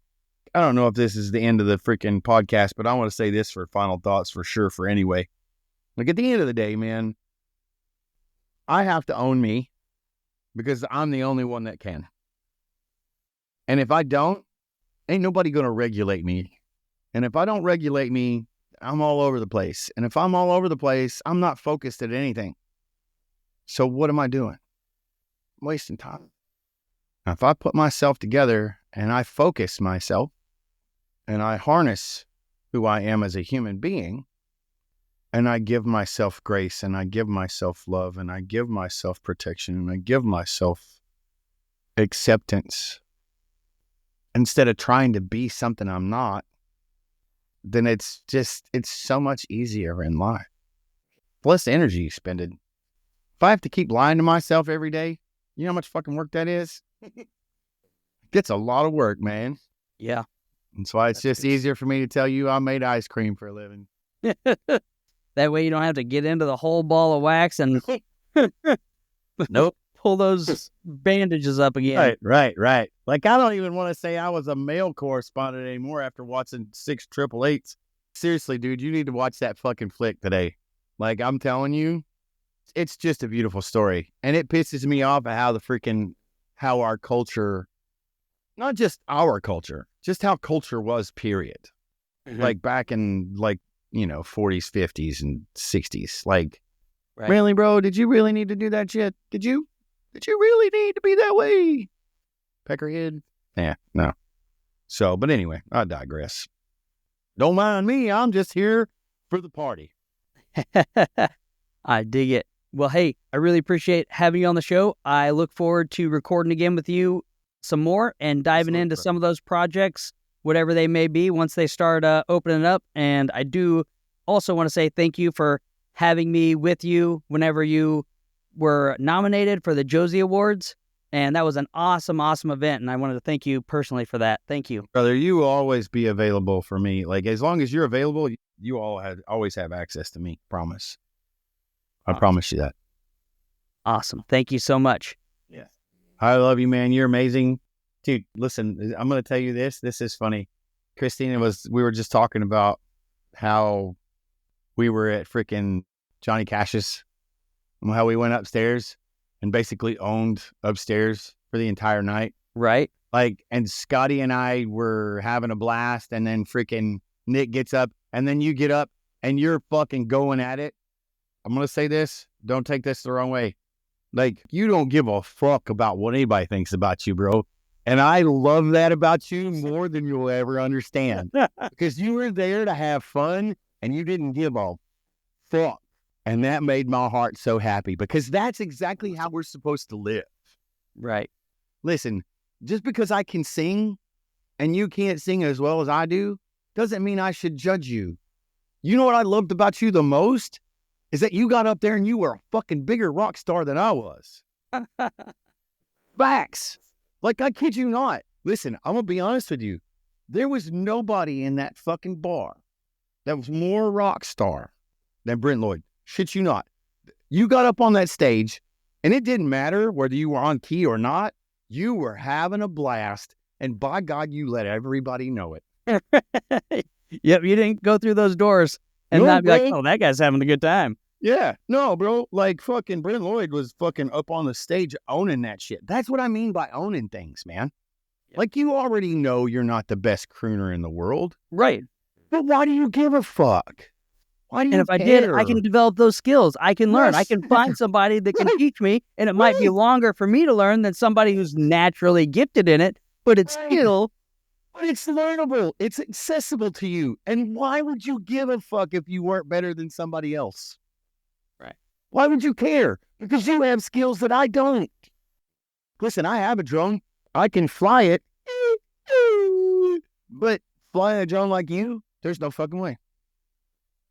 I don't know if this is the end of the freaking podcast, but I want to say this for final thoughts for sure. For anyway, like at the end of the day, man, I have to own me because I'm the only one that can. And if I don't, ain't nobody going to regulate me. And if I don't regulate me, I'm all over the place. And if I'm all over the place, I'm not focused at anything. So what am I doing? I'm wasting time. Now, if I put myself together and I focus myself and I harness who I am as a human being, and I give myself grace and I give myself love and I give myself protection and I give myself acceptance instead of trying to be something I'm not, then it's so much easier in life. Less energy expended. If I have to keep lying to myself every day, you know how much fucking work that is? It's a lot of work, man. Yeah. That's why it's just easier for me to tell you I made ice cream for a living. That way you don't have to get into the whole ball of wax and Nope. pull those bandages up again. Right. Like, I don't even want to say I was a male correspondent anymore after watching 6 888s. Seriously, dude, you need to watch that fucking flick today. Like, I'm telling you, it's just a beautiful story. And it pisses me off at how our culture, not just our culture, just how culture was, period. Mm-hmm. Like back in 40s, 50s, and 60s. Like, Right. Really, bro, did you really need to do that shit? Did you really need to be that way? Peckerhead? Yeah, no. So, but anyway, I digress. Don't mind me. I'm just here for the party. I dig it. Well, hey, I really appreciate having you on the show. I look forward to recording again with you some more and diving Absolutely, into brother. some of those projects, whatever they may be, once they start opening up. And I do also want to say thank you for having me with you whenever you were nominated for the Josie Awards. And that was an awesome, awesome event. And I wanted to thank you personally for that. Thank you. Brother, you will always be available for me. Like, as long as you're available, you always have access to me. Promise. I promise you that. Awesome. Thank you so much. Yeah. I love you, man. You're amazing. Dude, listen, I'm going to tell you this. This is funny. Christina, we were just talking about how we were at freaking Johnny Cash's, and how we went upstairs and basically owned upstairs for the entire night. Right. Like, and Scotty and I were having a blast, and then freaking Nick gets up, and then you get up and you're fucking going at it. I'm going to say this. Don't take this the wrong way. Like, you don't give a fuck about what anybody thinks about you, bro. And I love that about you more than you'll ever understand. Because you were there to have fun, and you didn't give a fuck. And that made my heart so happy, because that's exactly how we're supposed to live. Right. Listen, just because I can sing and you can't sing as well as I do, doesn't mean I should judge you. You know what I loved about you the most? Is that you got up there and you were a fucking bigger rock star than I was. Facts. Like, I kid you not. Listen, I'm going to be honest with you. There was nobody in that fucking bar that was more rock star than Brent Lloyd. Shit you not. You got up on that stage, and it didn't matter whether you were on key or not. You were having a blast, and by God, you let everybody know it. Yep, you didn't go through those doors and No, not be like, bro. oh, that guy's having a good time. Yeah. No, bro. Like, fucking Brent Lloyd was fucking up on the stage owning that shit. That's what I mean by owning things, man. Yep. Like, you already know you're not the best crooner in the world. Right. But why do you give a fuck? Why do you And if I care? did, I can develop those skills. I can learn. I Yes. can find somebody that can Right. teach me, and it might be Right. longer for me to learn than somebody who's naturally gifted in it. but it's Right. still But it's learnable. It's accessible to you. And why would you give a fuck if you weren't better than somebody else? Right. Why would you care? Because you have skills that I don't. Listen, I have a drone. I can fly it. But flying a drone like you, there's no fucking way.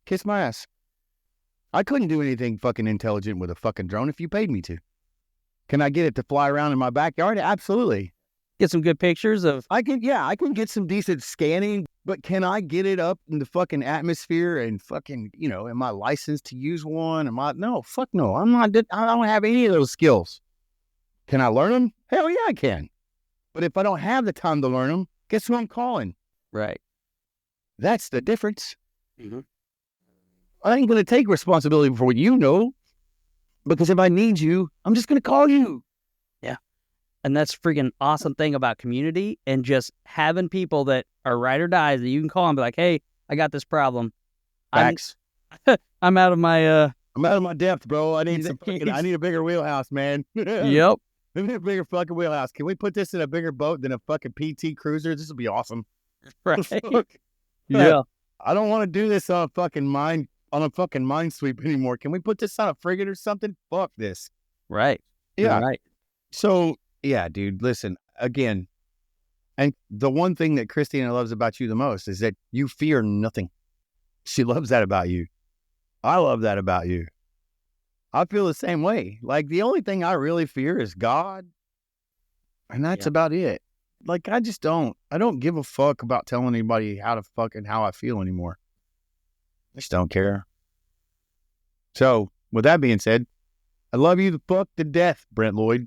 Kiss my ass. I couldn't do anything fucking intelligent with a fucking drone if you paid me to. Can I get it to fly around in my backyard? Absolutely. get some good pictures of. I can get some decent scanning, but can I get it up in the fucking atmosphere and fucking, am I licensed to use one? No, fuck no. I'm not, I don't have any of those skills. Can I learn them? Hell yeah, I can. But if I don't have the time to learn them, guess who I'm calling? Right. That's the difference. Mhm. I ain't going to take responsibility for what you know, because if I need you, I'm just going to call you. And that's freaking awesome thing about community and just having people that are ride or dies that you can call and be like, hey, I got this problem. Facts. I'm out of my, I'm out of my depth, bro. I need I need a bigger wheelhouse, man. Yep. I need a bigger fucking wheelhouse. Can we put this in a bigger boat than a fucking PT cruiser? This will be awesome. Right. Fuck. Yeah. I don't want to do this on a fucking mine sweep anymore. Can we put this on a frigate or something? Fuck this. Right. Yeah. Right. So, yeah, dude, listen, again, and the one thing that Christina loves about you the most is that you fear nothing. She loves that about you. I love that about you. I feel the same way. Like, the only thing I really fear is God, and that's about it. Like, I don't give a fuck about telling anybody how I feel anymore. I just don't care. So, with that being said, I love you the fuck to death, Brent Lloyd.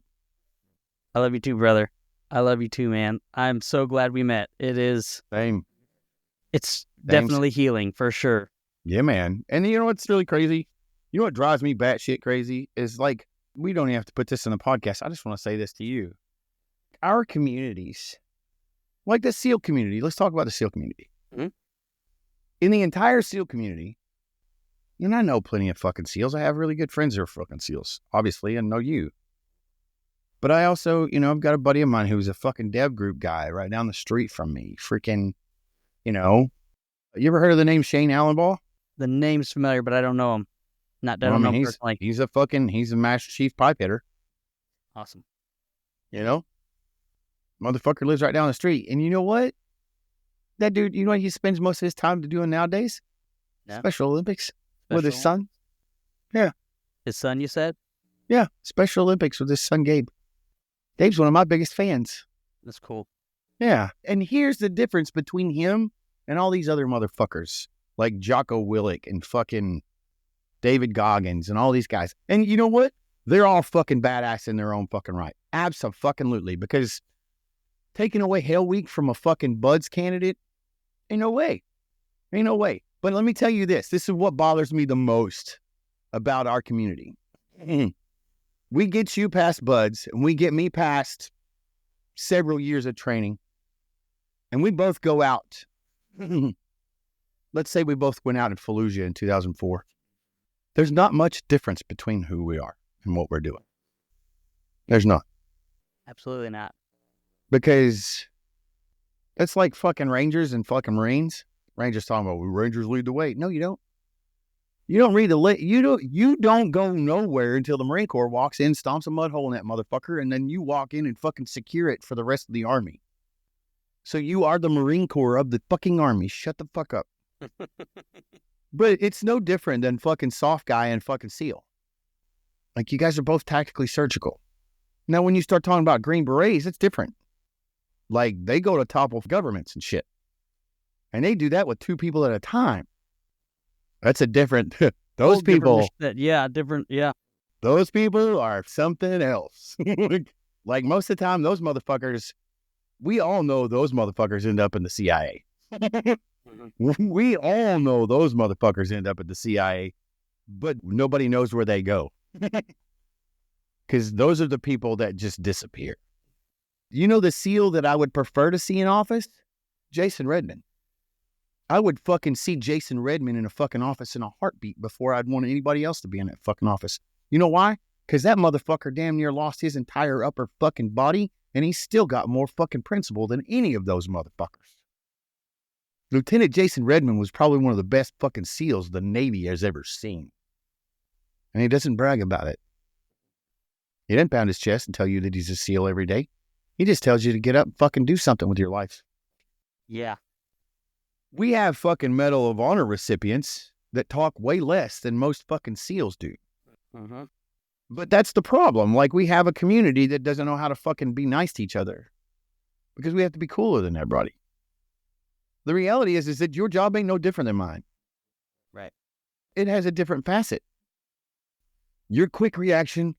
I love you too, brother. I love you too, man. I'm so glad we met. It's Same. definitely healing for sure. Yeah, man. And you know what's really crazy? You know what drives me batshit crazy is, like, we don't even have to put this in the podcast. I just want to say this to you. Our communities, like the SEAL community, let's talk about the SEAL community. Mm-hmm. In the entire SEAL community, and I know plenty of fucking SEALs. I have really good friends who are fucking SEALs, obviously, and know you. But I also, I've got a buddy of mine who's a fucking dev group guy right down the street from me. Freaking, you ever heard of the name Shane Allenbaugh? The name's familiar, but I don't know him. Don't know him personally. He's a Master Chief pipe hitter. Awesome. Motherfucker lives right down the street. And you know what? That dude, you know what he spends most of his time doing nowadays? Yeah. Special Olympics with his son. Yeah. His son, you said? Yeah. Special Olympics with his son, Gabe. Gabe's one of my biggest fans. That's cool. Yeah. And here's the difference between him and all these other motherfuckers like Jocko Willink and fucking David Goggins and all these guys. And you know what? They're all fucking badass in their own fucking right. Abso-fucking-lutely. Because taking away Hell Week from a fucking Buds candidate, ain't no way. Ain't no way. But let me tell you this. This is what bothers me the most about our community. We get you past Buds, and we get me past several years of training, and we both go out. Let's say we both went out in Fallujah in 2004. There's not much difference between who we are and what we're doing. There's not. Absolutely not. Because it's like fucking Rangers and fucking Marines. Rangers talking about, well, Rangers lead the way. No, you don't. You don't read you don't go nowhere until the Marine Corps walks in, stomps a mud hole in that motherfucker, and then you walk in and fucking secure it for the rest of the Army. So you are the Marine Corps of the fucking Army. Shut the fuck up. But it's no different than fucking Soft Guy and fucking SEAL. Like, you guys are both tactically surgical. Now, when you start talking about Green Berets, it's different. Like, they go to topple governments and shit. And they do that with 2 people at a time. That's a different, those people. Different. Those people are something else. Like, most of the time, those motherfuckers, we all know those motherfuckers end up in the CIA. We all know those motherfuckers end up at the CIA, but nobody knows where they go. Because those are the people that just disappear. You know the SEAL that I would prefer to see in office? Jason Redman. I would fucking see Jason Redman in a fucking office in a heartbeat before I'd want anybody else to be in that fucking office. You know why? Because that motherfucker damn near lost his entire upper fucking body and he's still got more fucking principle than any of those motherfuckers. Lieutenant Jason Redmond was probably one of the best fucking SEALs the Navy has ever seen. And he doesn't brag about it. He doesn't pound his chest and tell you that he's a SEAL every day. He just tells you to get up and fucking do something with your life. Yeah. We have fucking Medal of Honor recipients that talk way less than most fucking SEALs do. Mm-hmm. But that's the problem. Like, we have a community that doesn't know how to fucking be nice to each other because we have to be cooler than everybody. The reality is that your job ain't no different than mine. Right. It has a different facet. Your quick reaction,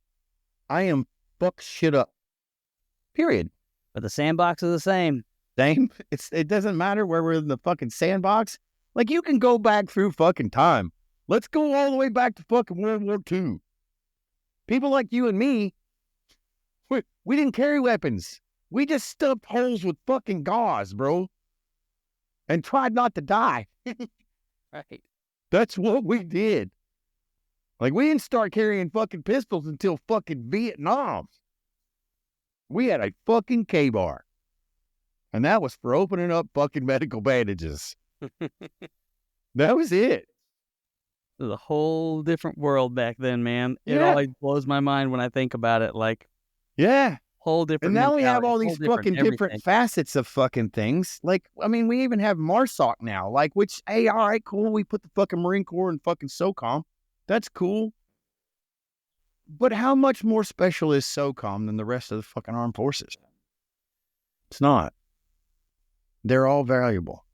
I am fuck shit up. Period. But the sandbox is the same. Same. It doesn't matter where we're in the fucking sandbox. Like, you can go back through fucking time. Let's go all the way back to fucking World War II. People like you and me, we didn't carry weapons. We just stuffed holes with fucking gauze, bro. And tried not to die. Right. That's what we did. Like, we didn't start carrying fucking pistols until fucking Vietnam. We had a fucking K-bar. And that was for opening up fucking medical bandages. That was it. It was a whole different world back then, man. It Yeah. always blows my mind when I think about it. Like, Yeah. whole different And now we have mentality, all whole these fucking different everything. facets of fucking things. Like, I mean, we even have MARSOC now. Like, which, hey, all right, cool. We put the fucking Marine Corps in fucking SOCOM. That's cool. But how much more special is SOCOM than the rest of the fucking armed forces? It's not. They're all valuable.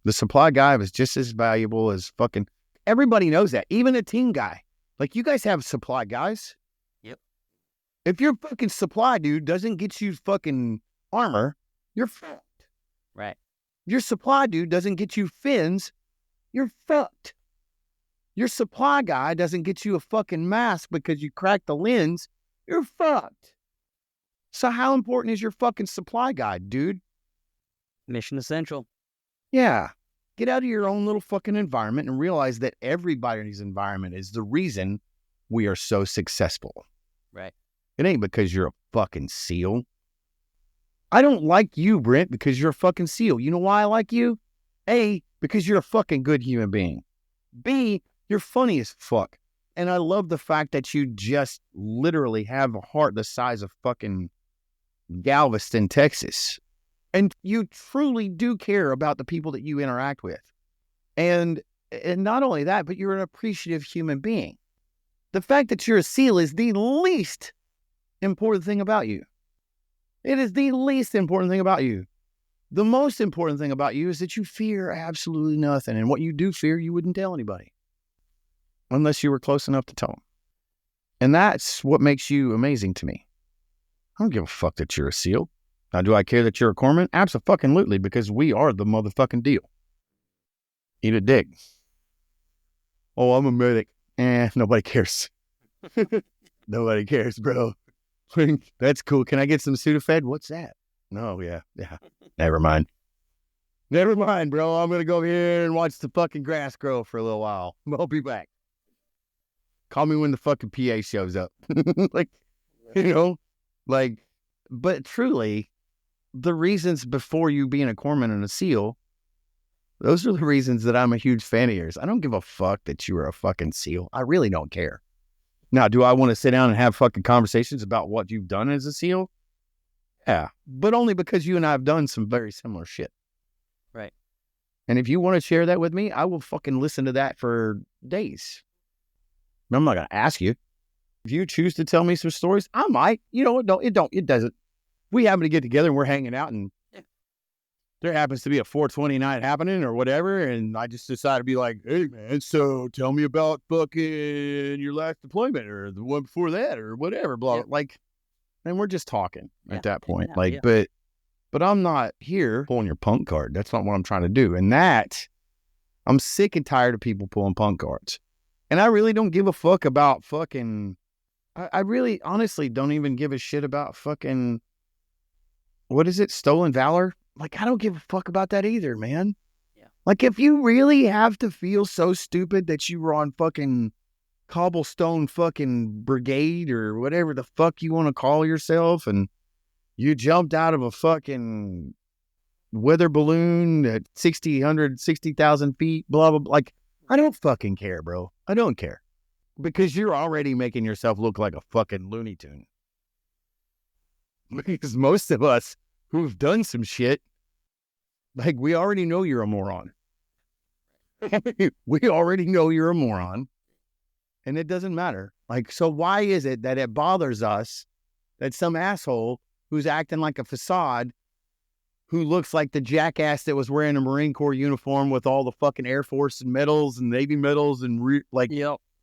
The supply guy is just as valuable as fucking... Everybody knows that. Even a team guy. Like, you guys have supply guys. Yep. If your fucking supply dude doesn't get you fucking armor, you're fucked. Right. Your supply dude doesn't get you fins, you're fucked. Your supply guy doesn't get you a fucking mask because you cracked the lens, you're fucked. So how important is your fucking supply guy, dude? Mission essential. Yeah. Get out of your own little fucking environment and realize that everybody's environment is the reason we are so successful. Right. It ain't because you're a fucking SEAL. I don't like you, Brent, because you're a fucking SEAL. You know why I like you? A, because you're a fucking good human being. B, you're funny as fuck. And I love the fact that you just literally have a heart the size of fucking Galveston, Texas. And you truly do care about the people that you interact with. And not only that, but you're an appreciative human being. The fact that you're a SEAL is the least important thing about you. It is the least important thing about you. The most important thing about you is that you fear absolutely nothing. And what you do fear, you wouldn't tell anybody. Unless you were close enough to tell them. And that's what makes you amazing to me. I don't give a fuck that you're a SEAL. Now, do I care that you're a corpsman? Abso-fucking-lutely, because we are the motherfucking deal. Eat a dick. Oh, I'm a medic. Nobody cares. Nobody cares, bro. That's cool. Can I get some Sudafed? What's that? No, yeah. Never mind. Never mind, bro. I'm going to go over here and watch the fucking grass grow for a little while. I'll be back. Call me when the fucking PA shows up. But truly, the reasons before you being a corpsman and a SEAL, those are the reasons that I'm a huge fan of yours. I don't give a fuck that you were a fucking SEAL. I really don't care. Now, do I want to sit down and have fucking conversations about what you've done as a SEAL? Yeah, but only because you and I have done some very similar shit. Right. And if you want to share that with me, I will fucking listen to that for days. I'm not going to ask you. If you choose to tell me some stories, I might. You know, it doesn't. We happen to get together and we're hanging out and there happens to be a 420 night happening or whatever. And I just decide to be like, hey man, so tell me about fucking your last deployment or the one before that or whatever, blah, Yeah. like, and we're just talking at that point. Yeah. But I'm not here pulling your punk card. That's not what I'm trying to do. And that, I'm sick and tired of people pulling punk cards. And I really don't give a fuck about fucking, I really honestly don't even give a shit about fucking, what is it? Stolen valor? Like, I don't give a fuck about that either, man. Yeah. Like, if you really have to feel so stupid that you were on fucking cobblestone fucking brigade or whatever the fuck you want to call yourself, and You jumped out of a fucking weather balloon at 60,000 feet, blah, blah, blah. Like, I don't fucking care, bro. I don't care. Because you're already making yourself look like a fucking Looney Tune. Because most of us who've done some shit, like, we already know you're a moron. We already know you're a moron. And it doesn't matter. Like, so why is it that it bothers us that some asshole who's acting like a facade, who looks like the jackass that was wearing a Marine Corps uniform with all the fucking Air Force and medals and Navy medals and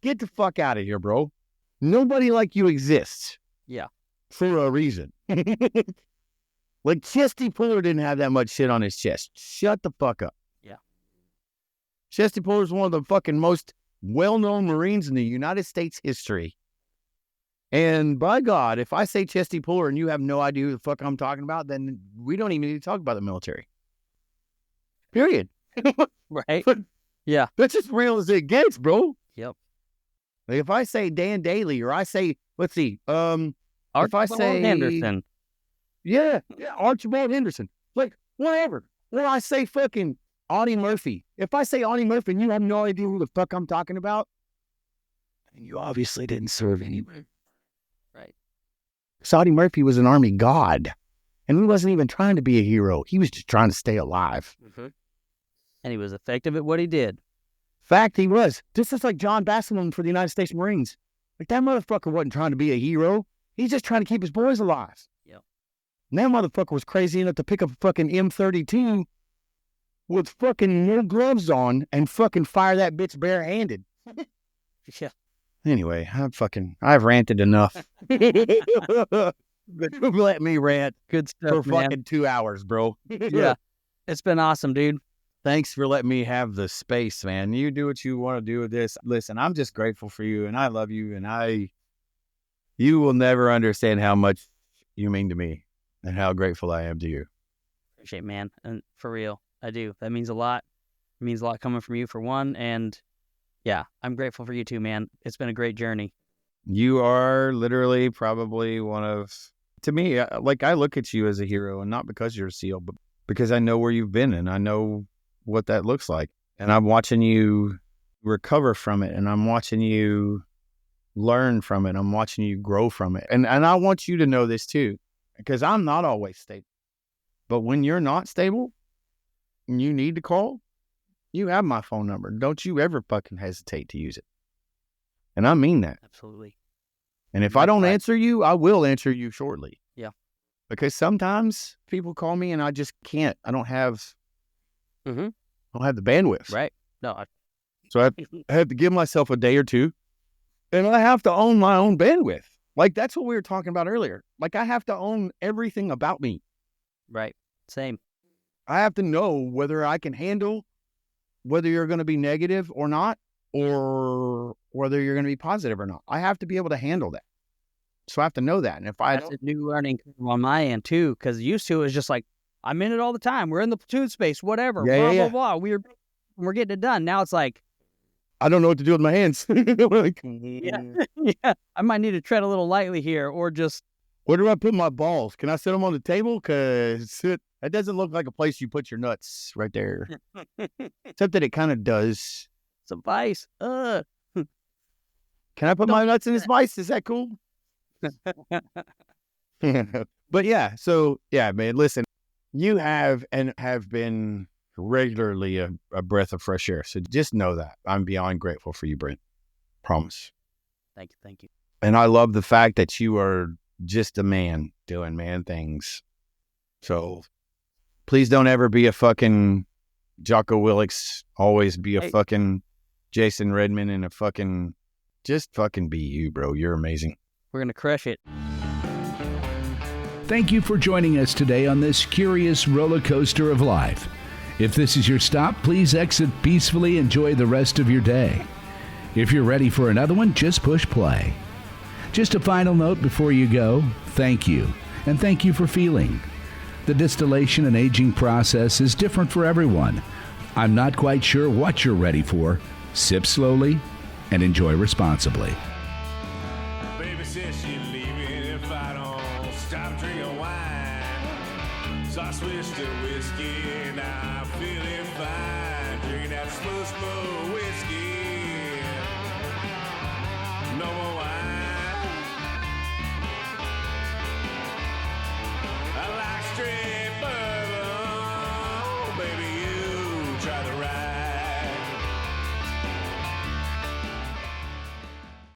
get the fuck out of here, bro. Nobody like you exists. Yeah. For a reason. Like, Chesty Puller didn't have that much shit on his chest. Shut the fuck up. Yeah. Chesty Puller is one of the fucking most well-known Marines in the United States history. And by God, if I say Chesty Puller and you have no idea who the fuck I'm talking about, then we don't even need to talk about the military. Period. Right. But yeah. that's as real as it gets, bro. Yep. Like, if I say Dan Daly, or I say, let's see, if I say Henderson. Yeah, Archibald Henderson. Like, whatever. Or I say fucking Audie Murphy. If I say Audie Murphy and you have no idea who the fuck I'm talking about, then you obviously didn't serve anywhere. Right. Audie Murphy was an Army god. And he wasn't even trying to be a hero. He was just trying to stay alive. Mm-hmm. And he was effective at what he did. Fact, he was. Just as like John Basselman for the United States Marines. Like, that motherfucker wasn't trying to be a hero. He's just trying to keep his boys alive. Yep. And that motherfucker was crazy enough to pick up a fucking M32 with fucking no gloves on and fucking fire that bitch barehanded. Yeah. Anyway, I've ranted enough. Let me rant. Good stuff, for man. fucking 2 hours, bro. Yeah. It's been awesome, dude. Thanks for letting me have the space, man. You do what you want to do with this. Listen, I'm just grateful for you, and I love you, and you will never understand how much you mean to me and how grateful I am to you. Appreciate it, man. And for real, I do. That means a lot. It means a lot coming from you, for one, and yeah, I'm grateful for you too, man. It's been a great journey. You are literally probably one of, to me, like, I look at you as a hero, and not because you're a SEAL, but because I know where you've been and I know what that looks like. And I'm watching you recover from it, and I'm watching you learn from it. I'm watching you grow from it. And I want you to know this too, because I'm not always stable. But when you're not stable and you need to call, you have my phone number. Don't you ever fucking hesitate to use it. And I mean that. Absolutely. And if I don't answer you, I will answer you shortly. Yeah. Because sometimes people call me and I just can't. I don't have the bandwidth. Right. No. So I have to give myself a day or two, and I have to own my own bandwidth. Like, that's what we were talking about earlier. Like, I have to own everything about me. Right. Same. I have to know whether I can handle whether you're going to be negative or not, or whether you're going to be positive or not. I have to be able to handle that. So I have to know that. And if I That's a new learning curve on my end too, because used to it was just like, I'm in it all the time. We're in the platoon space, whatever. Blah, blah. We're getting it done. Now it's like, I don't know what to do with my hands. Like, yeah. I might need to tread a little lightly here, or just. Where do I put my balls? Can I set them on the table? Because that doesn't look like a place you put your nuts right there. Except that it kind of does. It's a vice. Can I put my nuts in this vice? Is that cool? But yeah, so yeah, man, listen, you have been regularly a breath of fresh air. So just know that. I'm beyond grateful for you, Brent. Promise. Thank you. And I love the fact that you are just a man doing man things. So please don't ever be a fucking Jocko Willix. Always be a fucking Jason Redman, and just fucking be you, bro. You're amazing. We're going to crush it. Thank you for joining us today on this curious roller coaster of life. If this is your stop, please exit peacefully. Enjoy the rest of your day. If you're ready for another one, just push play. Just a final note before you go, thank you, and thank you for feeling. The distillation and aging process is different for everyone. I'm not quite sure what you're ready for. Sip slowly and enjoy responsibly. Baby says she's leaving if I don't stop drinking wine. I switched to whiskey, now I'm feeling fine. Drinking that smooth whiskey.